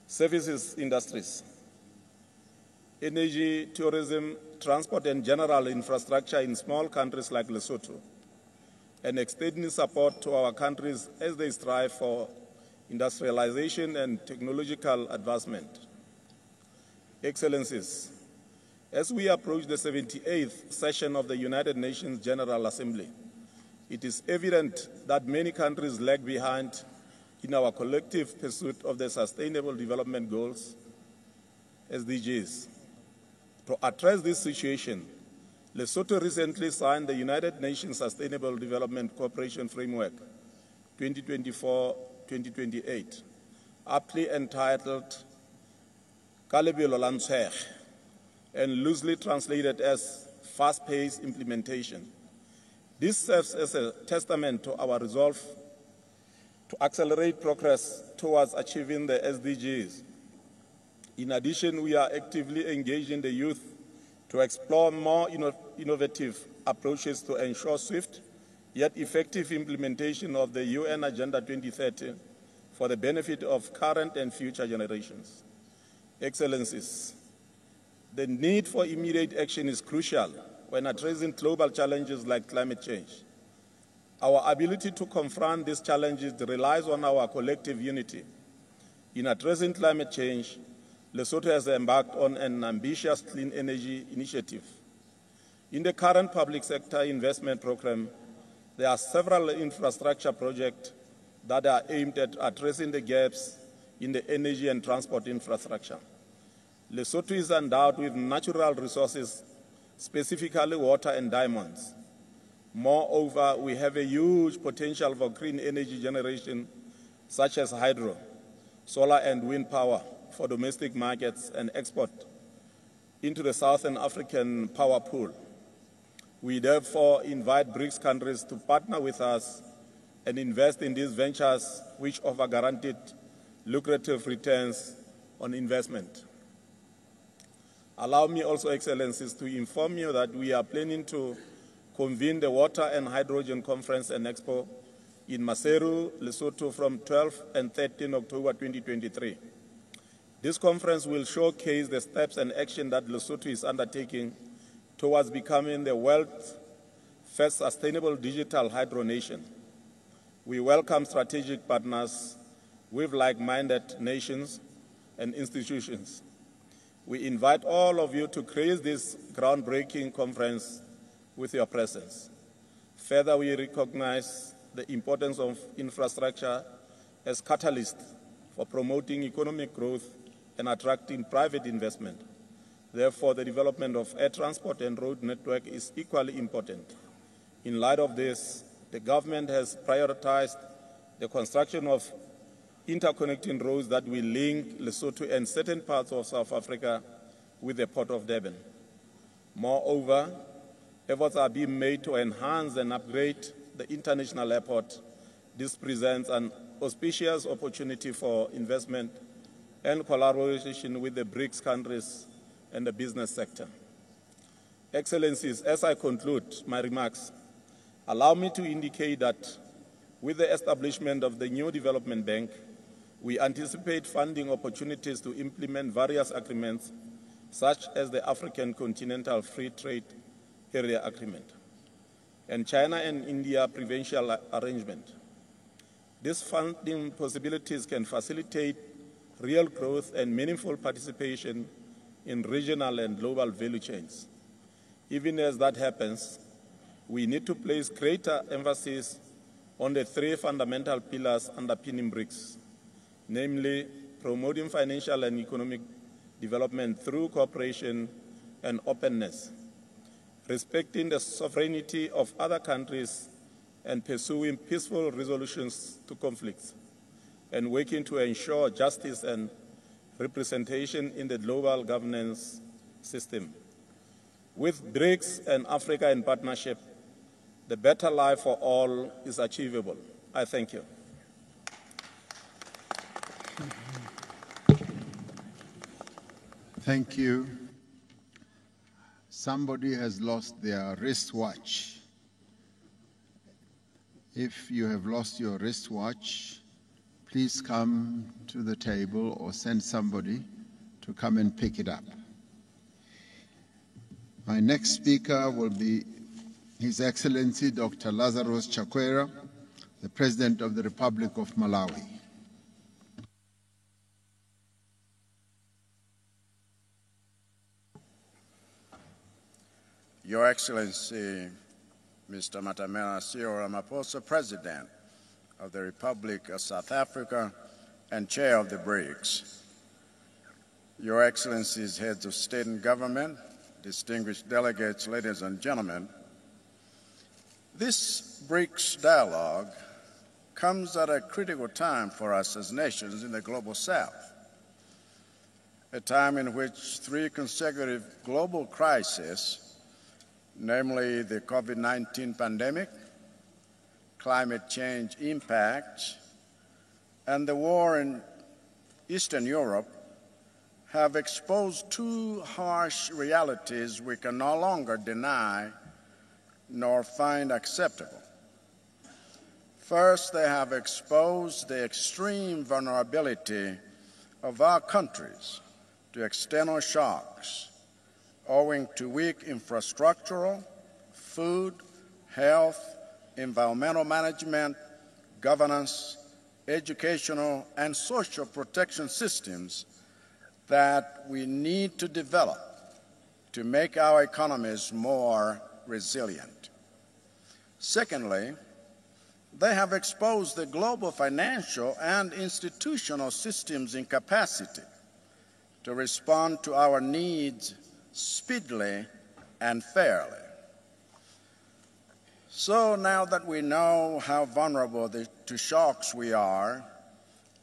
services industries, energy, tourism, transport and general infrastructure in small countries like Lesotho, and extending support to our countries as they strive for industrialization and technological advancement. Excellencies, as we approach the 78th session of the United Nations General Assembly, it is evident that many countries lag behind in our collective pursuit of the Sustainable Development Goals, SDGs. To address this situation, Lesotho recently signed the United Nations Sustainable Development Cooperation Framework 2024-2028, aptly entitled Kalebelo la Ntshege, and loosely translated as fast-paced implementation. This serves as a testament to our resolve to accelerate progress towards achieving the SDGs. In addition, we are actively engaging the youth to explore more innovative approaches to ensure swift yet effective implementation of the UN Agenda 2030 for the benefit of current and future generations. Excellencies, the need for immediate action is crucial when addressing global challenges like climate change. Our ability to confront these challenges relies on our collective unity. In addressing climate change, Lesotho has embarked on an ambitious clean energy initiative. In the current public sector investment program, there are several infrastructure projects that are aimed at addressing the gaps in the energy and transport infrastructure. Lesotho is endowed with natural resources specifically water and diamonds. Moreover, we have a huge potential for green energy generation, such as hydro, solar and wind power for domestic markets and export into the Southern African power pool. We therefore invite BRICS countries to partner with us and invest in these ventures which offer guaranteed lucrative returns on investment. Allow me also, Excellencies, to inform you that we are planning to convene the Water and Hydrogen Conference and Expo in Maseru, Lesotho from 12 and 13 October 2023. This conference will showcase the steps and action that Lesotho is undertaking towards becoming the world's first sustainable digital hydro nation. We welcome strategic partners with like-minded nations and institutions. We invite all of you to grace this groundbreaking conference with your presence. Further, we recognize the importance of infrastructure as catalyst for promoting economic growth and attracting private investment. Therefore, the development of air transport and road network is equally important. In light of this, the government has prioritized the construction of interconnecting roads that will link Lesotho and certain parts of South Africa with the Port of Durban. Moreover, efforts are being made to enhance and upgrade the international airport. This presents an auspicious opportunity for investment and collaboration with the BRICS countries and the business sector. Excellencies, as I conclude my remarks, allow me to indicate that with the establishment of the new development bank, we anticipate funding opportunities to implement various agreements, such as the African Continental Free Trade Area Agreement and China and India Provincial Arrangement. These funding possibilities can facilitate real growth and meaningful participation in regional and global value chains. Even as that happens, we need to place greater emphasis on the three fundamental pillars underpinning BRICS, namely promoting financial and economic development through cooperation and openness, respecting the sovereignty of other countries and pursuing peaceful resolutions to conflicts, and working to ensure justice and representation in the global governance system. With BRICS and Africa in partnership, the better life for all is achievable. I thank you. Thank you. Somebody has lost their wristwatch. If you have lost your wristwatch, please come to the table or send somebody to come and pick it up. My next speaker will be His Excellency Dr. Lazarus Chakwera, the President of the Republic of Malawi. Your Excellency, Mr. Matamela Cyril Ramaphosa, President of the Republic of South Africa and Chair of the BRICS. Your Excellencies, Heads of State and Government, distinguished delegates, ladies and gentlemen, this BRICS dialogue comes at a critical time for us as nations in the global South, a time in which three consecutive global crises, namely the COVID-19 pandemic, climate change impact, and the war in Eastern Europe, have exposed two harsh realities we can no longer deny nor find acceptable. First, they have exposed the extreme vulnerability of our countries to external shocks owing to weak infrastructural, food, health, environmental management, governance, educational, and social protection systems that we need to develop to make our economies more resilient. Secondly, they have exposed the global financial and institutional systems' incapacity to respond to our needs speedily and fairly. So now that we know how vulnerable to shocks we are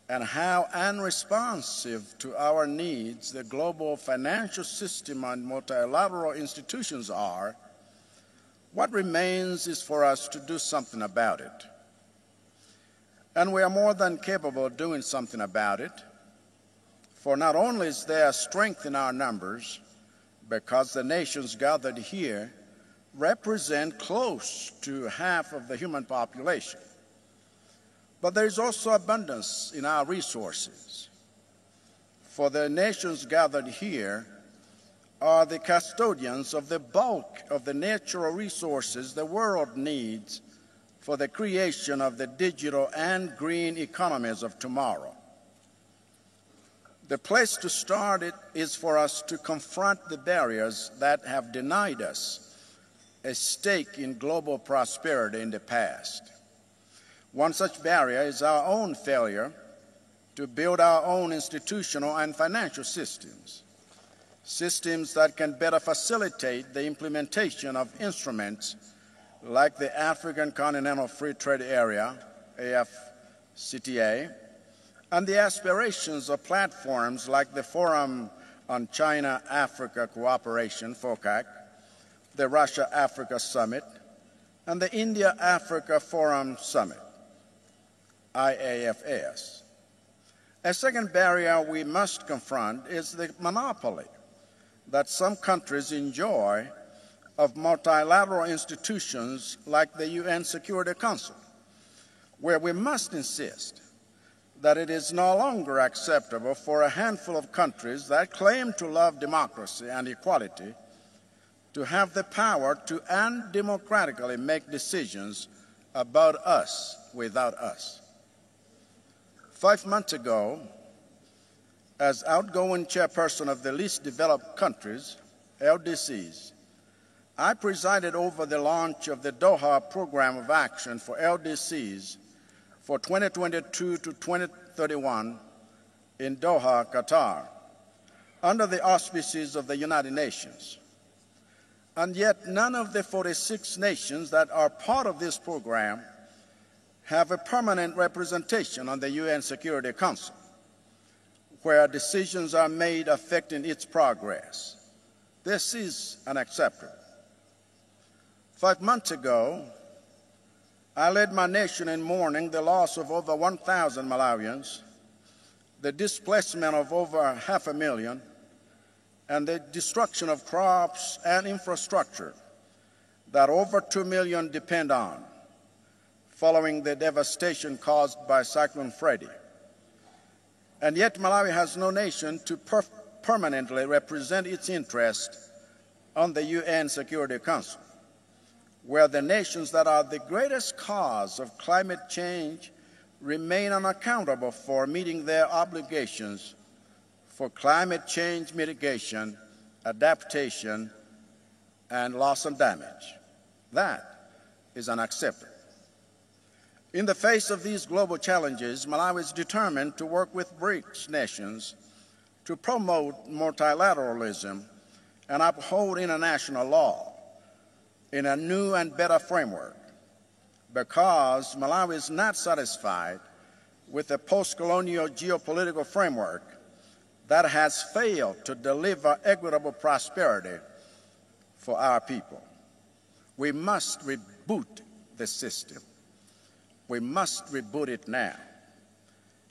and how unresponsive to our needs the global financial system and multilateral institutions are, what remains is for us to do something about it. And we are more than capable of doing something about it, for not only is there strength in our numbers, because the nations gathered here represent close to half of the human population, but there is also abundance in our resources. For the nations gathered here are the custodians of the bulk of the natural resources the world needs for the creation of the digital and green economies of tomorrow. The place to start is for us to confront the barriers that have denied us a stake in global prosperity in the past. One such barrier is our own failure to build our own institutional and financial systems, systems that can better facilitate the implementation of instruments like the African Continental Free Trade Area, AFCTA, and the aspirations of platforms like the Forum on China-Africa Cooperation, FOCAC, the Russia-Africa Summit, and the India-Africa Forum Summit, IAFS. A second barrier we must confront is the monopoly that some countries enjoy of multilateral institutions like the UN Security Council, where we must insist that it is no longer acceptable for a handful of countries that claim to love democracy and equality to have the power to undemocratically make decisions about us without us. 5 months ago, as outgoing chairperson of the least developed countries, LDCs, I presided over the launch of the Doha Program of Action for LDCs for 2022 to 2031 in Doha, Qatar, under the auspices of the United Nations. And yet none of the 46 nations that are part of this program have a permanent representation on the UN Security Council, where decisions are made affecting its progress. This is unacceptable. 5 months ago, I led my nation in mourning the loss of over 1,000 Malawians, the displacement of over 500,000, and the destruction of crops and infrastructure that over 2 million depend on, following the devastation caused by Cyclone Freddy. And yet Malawi has no nation to permanently represent its interest on the UN Security Council, where the nations that are the greatest cause of climate change remain unaccountable for meeting their obligations for climate change mitigation, adaptation, and loss and damage. That is unacceptable. In the face of these global challenges, Malawi is determined to work with BRICS nations to promote multilateralism and uphold international law in a new and better framework, because Malawi is not satisfied with a post-colonial geopolitical framework that has failed to deliver equitable prosperity for our people. We must reboot the system. We must reboot it now.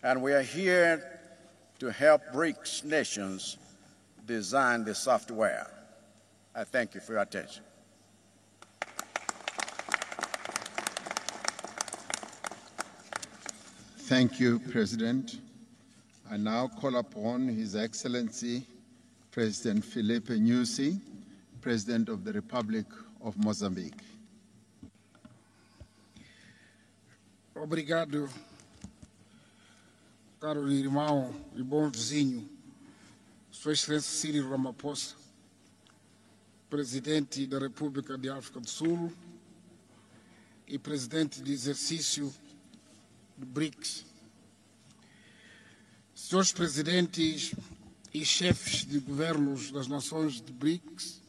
And we are here to help BRICS nations design the software. I thank you for your attention. Thank you, President. I now call upon His Excellency President Filipe Nyusi, President of the Republic of Mozambique. Obrigado, caro irmão e bom vizinho, Sua Excelência Cyril Ramaphosa, Presidente da República de África do Sul e Presidente de exercício do BRICS. Senhores Presidentes e chefes de governos das nações de BRICS,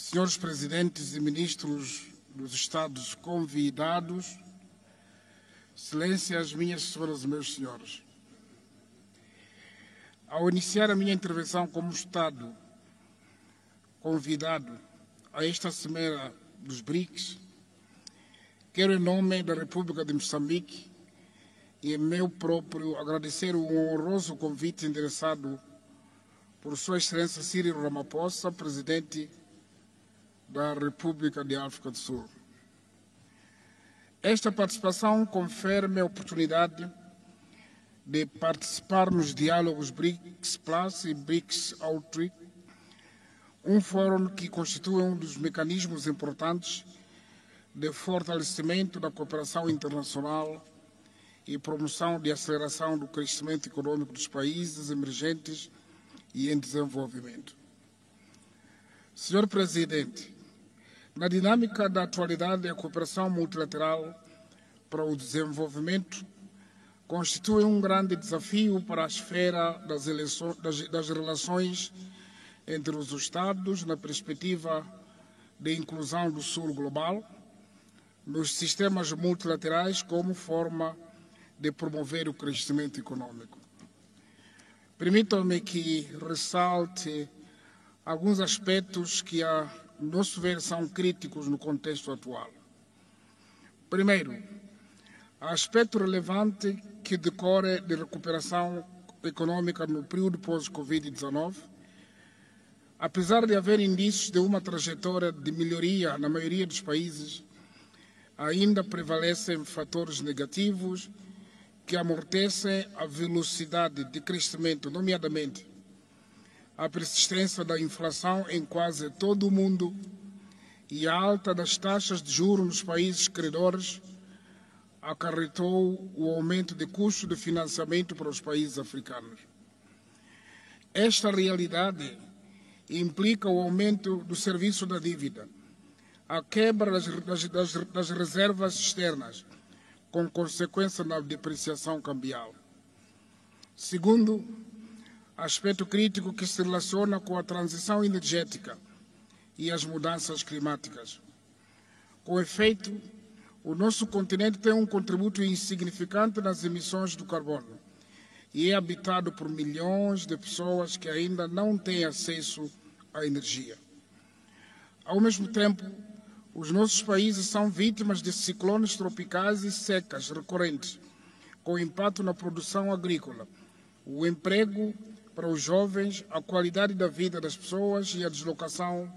senhores presidentes e ministros dos Estados convidados, excelências, minhas senhoras e meus senhores. Ao iniciar a minha intervenção como Estado convidado a esta Cimeira dos BRICS, quero, em nome da República de Moçambique e em meu próprio, agradecer o honroso convite endereçado por Sua Excelência Cyril Ramaphosa, Presidente da República de África do Sul. Esta participação confere-me a oportunidade de participar nos diálogos BRICS Plus e BRICS Outreach, um fórum que constitui um dos mecanismos importantes de fortalecimento da cooperação internacional e promoção de aceleração do crescimento econômico dos países emergentes e em desenvolvimento. Senhor Presidente, na dinâmica da atualidade, a cooperação multilateral para o desenvolvimento constitui um grande desafio para a esfera das relações entre os Estados na perspectiva de inclusão do Sul global nos sistemas multilaterais como forma de promover o crescimento econômico. Permitam-me que ressalte alguns aspectos que, a nosso ver, são críticos no contexto atual. Primeiro, aspecto relevante que decorre de recuperação econômica no período pós-Covid-19, apesar de haver indícios de uma trajetória de melhoria na maioria dos países, ainda prevalecem fatores negativos que amortecem a velocidade de crescimento, nomeadamente a persistência da inflação em quase todo o mundo e a alta das taxas de juros nos países credores acarretou o aumento de custos de financiamento para os países africanos. Esta realidade implica o aumento do serviço da dívida, a quebra das reservas externas, com consequência na depreciação cambial. Segundo, aspecto crítico que se relaciona com a transição energética e as mudanças climáticas. Com efeito, o nosso continente tem um contributo insignificante nas emissões do carbono e é habitado por milhões de pessoas que ainda não têm acesso à energia. Ao mesmo tempo, os nossos países são vítimas de ciclones tropicais e secas recorrentes, com impacto na produção agrícola, o emprego para os jovens, a qualidade da vida das pessoas e a deslocação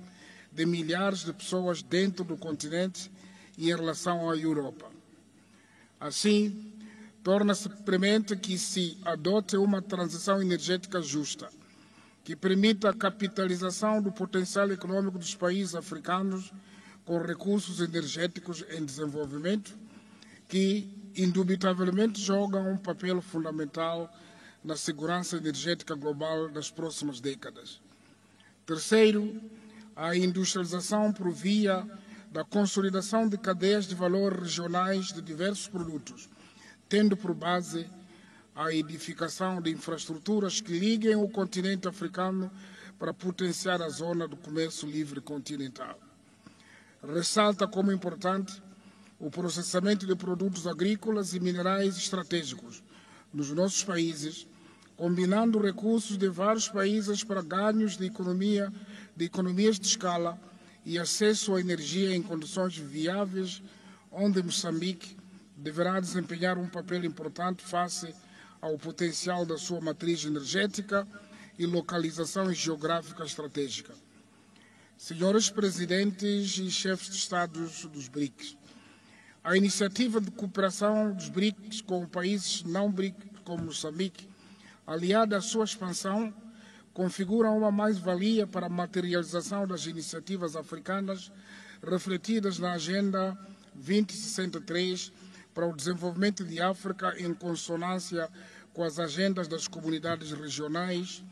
de milhares de pessoas dentro do continente e em relação à Europa. Assim, torna-se premente que se adote uma transição energética justa, que permita a capitalização do potencial econômico dos países africanos com recursos energéticos em desenvolvimento, que indubitavelmente jogam um papel fundamental na segurança energética global das próximas décadas. Terceiro, a industrialização por via da consolidação de cadeias de valor regionais de diversos produtos, tendo por base a edificação de infraestruturas que liguem o continente africano para potenciar a zona do comércio livre continental. Ressalta como importante o processamento de produtos agrícolas e minerais estratégicos nos nossos países, combinando recursos de vários países para ganhos de economias de escala e acesso à energia em condições viáveis, onde Moçambique deverá desempenhar um papel importante face ao potencial da sua matriz energética e localização geográfica estratégica. Senhores presidentes e chefes de Estados dos BRICS, a iniciativa de cooperação dos BRICS com países não BRICS como Moçambique, aliada à sua expansão, configura uma mais-valia para a materialização das iniciativas africanas refletidas na Agenda 2063 para o desenvolvimento de África em consonância com as agendas das comunidades regionais.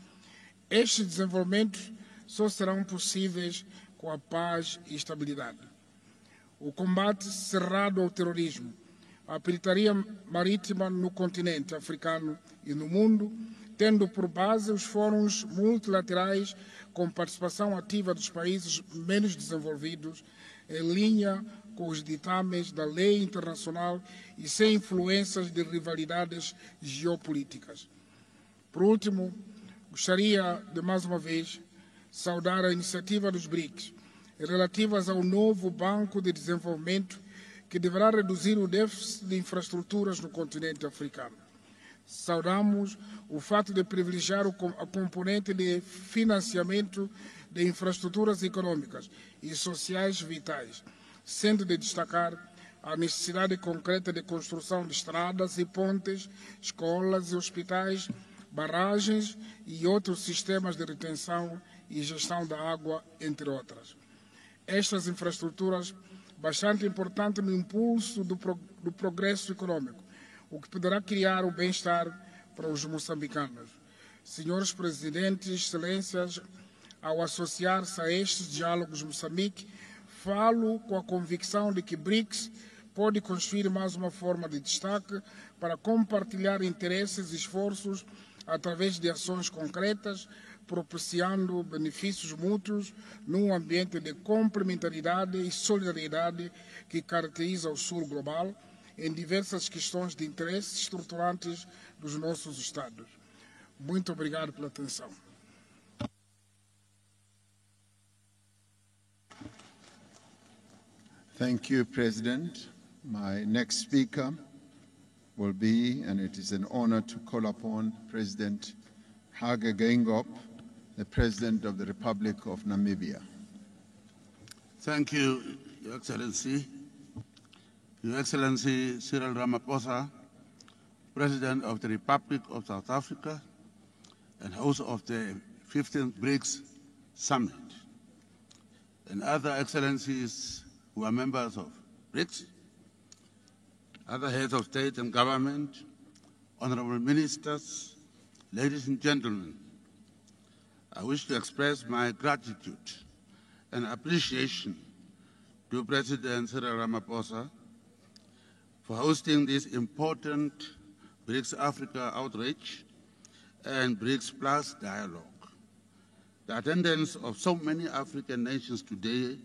Estes desenvolvimentos só serão possíveis com a paz e estabilidade. O combate cerrado ao terrorismo, a pirataria marítima no continente africano e no mundo tendo por base os fóruns multilaterais com participação ativa dos países menos desenvolvidos, em linha com os ditames da lei internacional e sem influências de rivalidades geopolíticas. Por último, gostaria de, mais uma vez, saudar a iniciativa dos BRICS, relativas ao novo Banco de Desenvolvimento, que deverá reduzir o déficit de infraestruturas no continente africano. Saudamos o fato de privilegiar a componente de financiamento de infraestruturas econômicas e sociais vitais, sendo de destacar a necessidade concreta de construção de estradas e pontes, escolas e hospitais, barragens e outros sistemas de retenção e gestão da água, entre outras. Estas infraestruturas bastante importantes no impulso do progresso econômico, o que poderá criar o bem-estar para os moçambicanos. Senhores Presidentes, Excelências, ao associar-se a estes diálogos Moçambique, falo com a convicção de que BRICS pode construir mais uma forma de destaque para compartilhar interesses e esforços através de ações concretas, propiciando benefícios mútuos num ambiente de complementaridade e solidariedade que caracteriza o Sul global, em diversas questões de interesse estruturantes dos nossos Estados. Muito obrigado pela atenção. Thank you, President. My next speaker will be, and it is an honor to call upon President Hage Geingob, the President of the Republic of Namibia. Thank you, Your Excellency. Your Excellency Cyril Ramaphosa, President of the Republic of South Africa and host of the 15th BRICS Summit, and other excellencies who are members of BRICS, other heads of state and government, honorable ministers, ladies and gentlemen, I wish to express my gratitude and appreciation to President Cyril Ramaphosa for hosting this important BRICS Africa outreach and BRICS Plus dialogue. The attendance of so many African nations today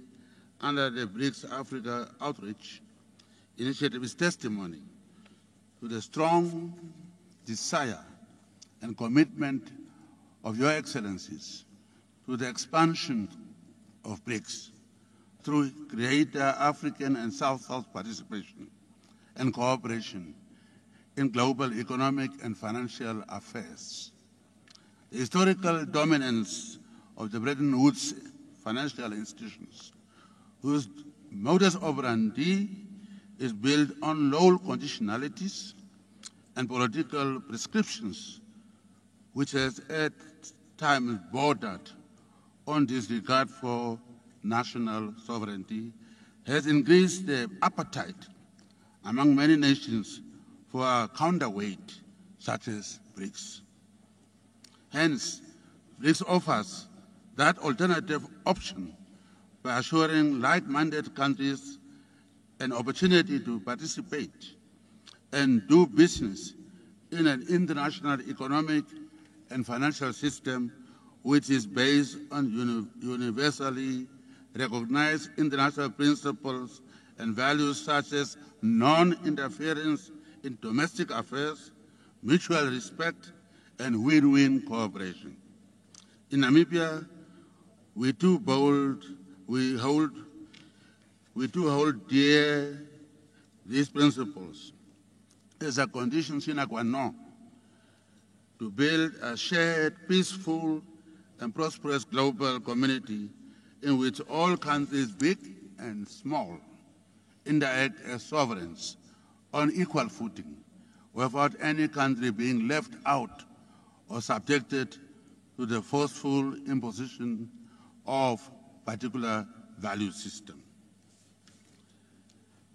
under the BRICS Africa outreach initiative is testimony to the strong desire and commitment of Your Excellencies to the expansion of BRICS through greater African and South-South participation and cooperation in global economic and financial affairs. The historical dominance of the Bretton Woods financial institutions, whose modus operandi is built on low conditionalities and political prescriptions, which has at times bordered on disregard for national sovereignty, has increased the appetite among many nations for a counterweight such as BRICS. Hence, BRICS offers that alternative option by assuring like-minded countries an opportunity to participate and do business in an international economic and financial system which is based on universally recognized international principles and values such as non-interference in domestic affairs, mutual respect, and win-win cooperation. In Namibia, we too hold dear these principles as a condition sine qua non to build a shared, peaceful, and prosperous global community in which all countries, big and small, interact as sovereigns on equal footing, without any country being left out or subjected to the forceful imposition of particular value system.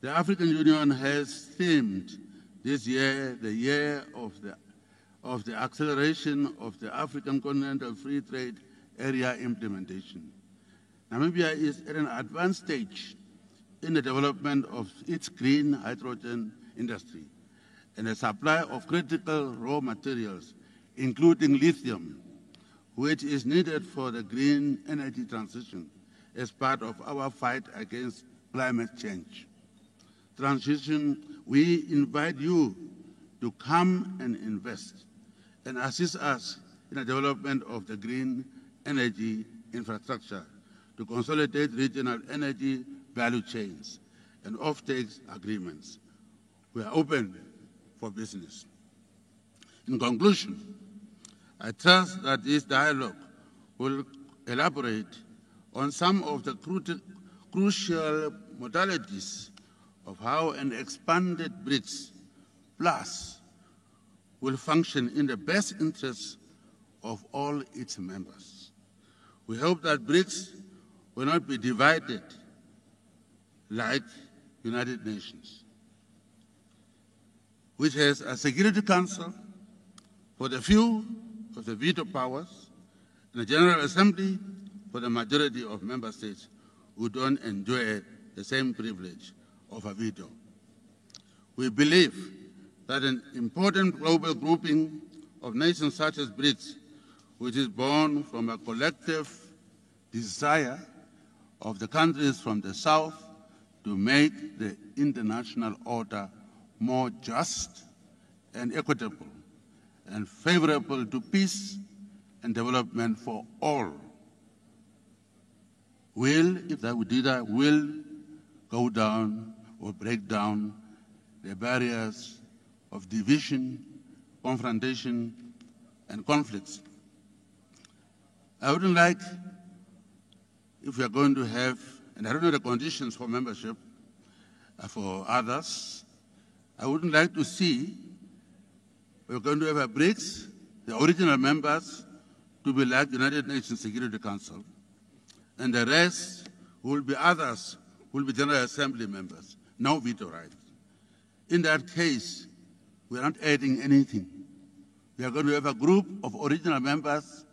The African Union has themed this year the year of the acceleration of the African Continental Free Trade Area implementation. Namibia is at an advanced stage in the development of its green hydrogen industry and the supply of critical raw materials including lithium, which is needed for the green energy transition as part of our fight against climate change. We invite you to come and invest and assist us in the development of the green energy infrastructure to consolidate regional energy value chains and off-take agreements. We are open for business. In conclusion, I trust that this dialogue will elaborate on some of the crucial modalities of how an expanded BRICS Plus will function in the best interests of all its members. We hope that BRICS will not be divided like United Nations, which has a Security Council for the few of the veto powers and a General Assembly for the majority of member states who don't enjoy the same privilege of a veto. We believe that an important global grouping of nations such as BRICS, which is born from a collective desire of the countries from the South to make the international order more just and equitable and favorable to peace and development for all, will, if that we did that, will go down or break down the barriers of division, confrontation, and conflicts. I wouldn't like, if we are going to have, and I don't know the conditions for membership for others, I wouldn't like to see we're going to have a BRICS, the original members, to be like the United Nations Security Council, and the rest will be others, will be General Assembly members, no veto rights. In that case, we are not adding anything. We are going to have a group of original members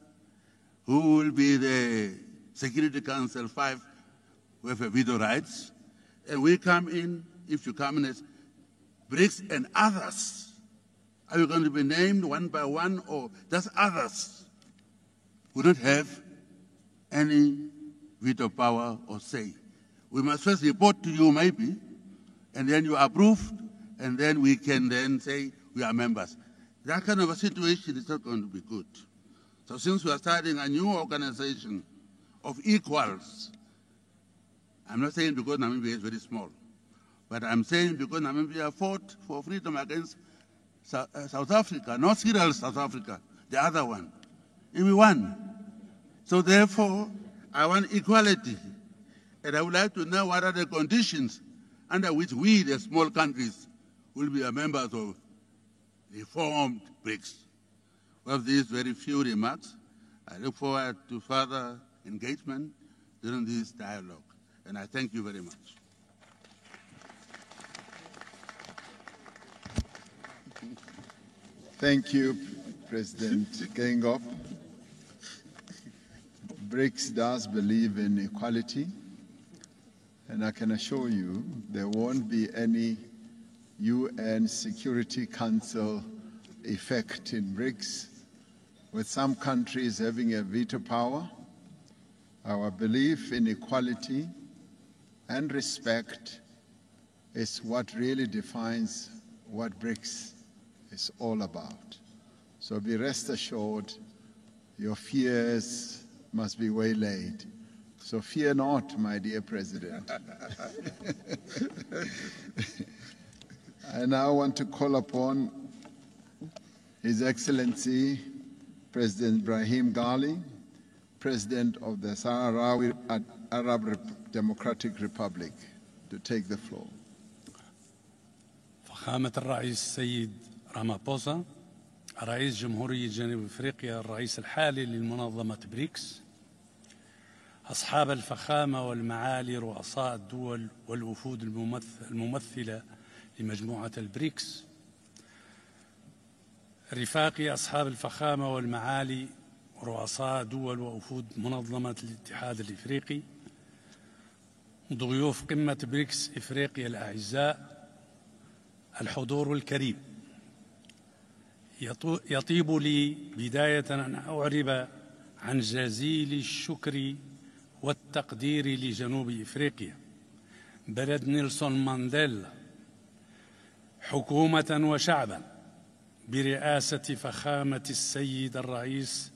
who will be the Security Council 5 who have veto rights, and we come in, if you come in as BRICS and others. Are you going to be named one by one, or just others who don't have any veto power or say? We must first report to you, maybe, and then you approve, and then we can then say we are members. That kind of a situation is not going to be good. So since we are starting a new organization of equals, I'm not saying because Namibia is very small, but I'm saying because Namibia fought for freedom against South Africa, not Cyril South Africa, the other one. And we won. So therefore, I want equality. And I would like to know what are the conditions under which we, the small countries, will be members of the formed BRICS. With these very few remarks, I look forward to further engagement during this dialogue. And I thank you very much. Thank you, President Gengop. BRICS does believe in equality, and I can assure you there won't be any UN Security Council effect in BRICS, with some countries having a veto power. Our belief in equality and respect is what really defines what BRICS is all about. So be rest assured, your fears must be waylaid. So fear not, my dear President. I now want to call upon His Excellency President Ibrahim Ghali, President of the Sahrawi Arab Democratic Republic, to take the floor. فخامة الرئيس السيد رامابوسا، رئيس جمهورية جنوب أفريقيا، الرئيس الحالي للمنظمة بريكس، أصحاب الفخامة والمعالي رؤساء الدول والوفود الممثلة لمجموعة البريكس، رفاقي أصحاب الفخامة والمعالي رؤساء دول ووفود منظمة الاتحاد الإفريقي، ضيوف قمة بريكس إفريقيا الأعزاء، الحضور الكريم، يطيب لي بداية أن أعرب عن جزيل الشكر والتقدير لجنوب إفريقيا بلد نيلسون مانديلا، حكومة وشعبا برئاسة فخامة السيد الرئيس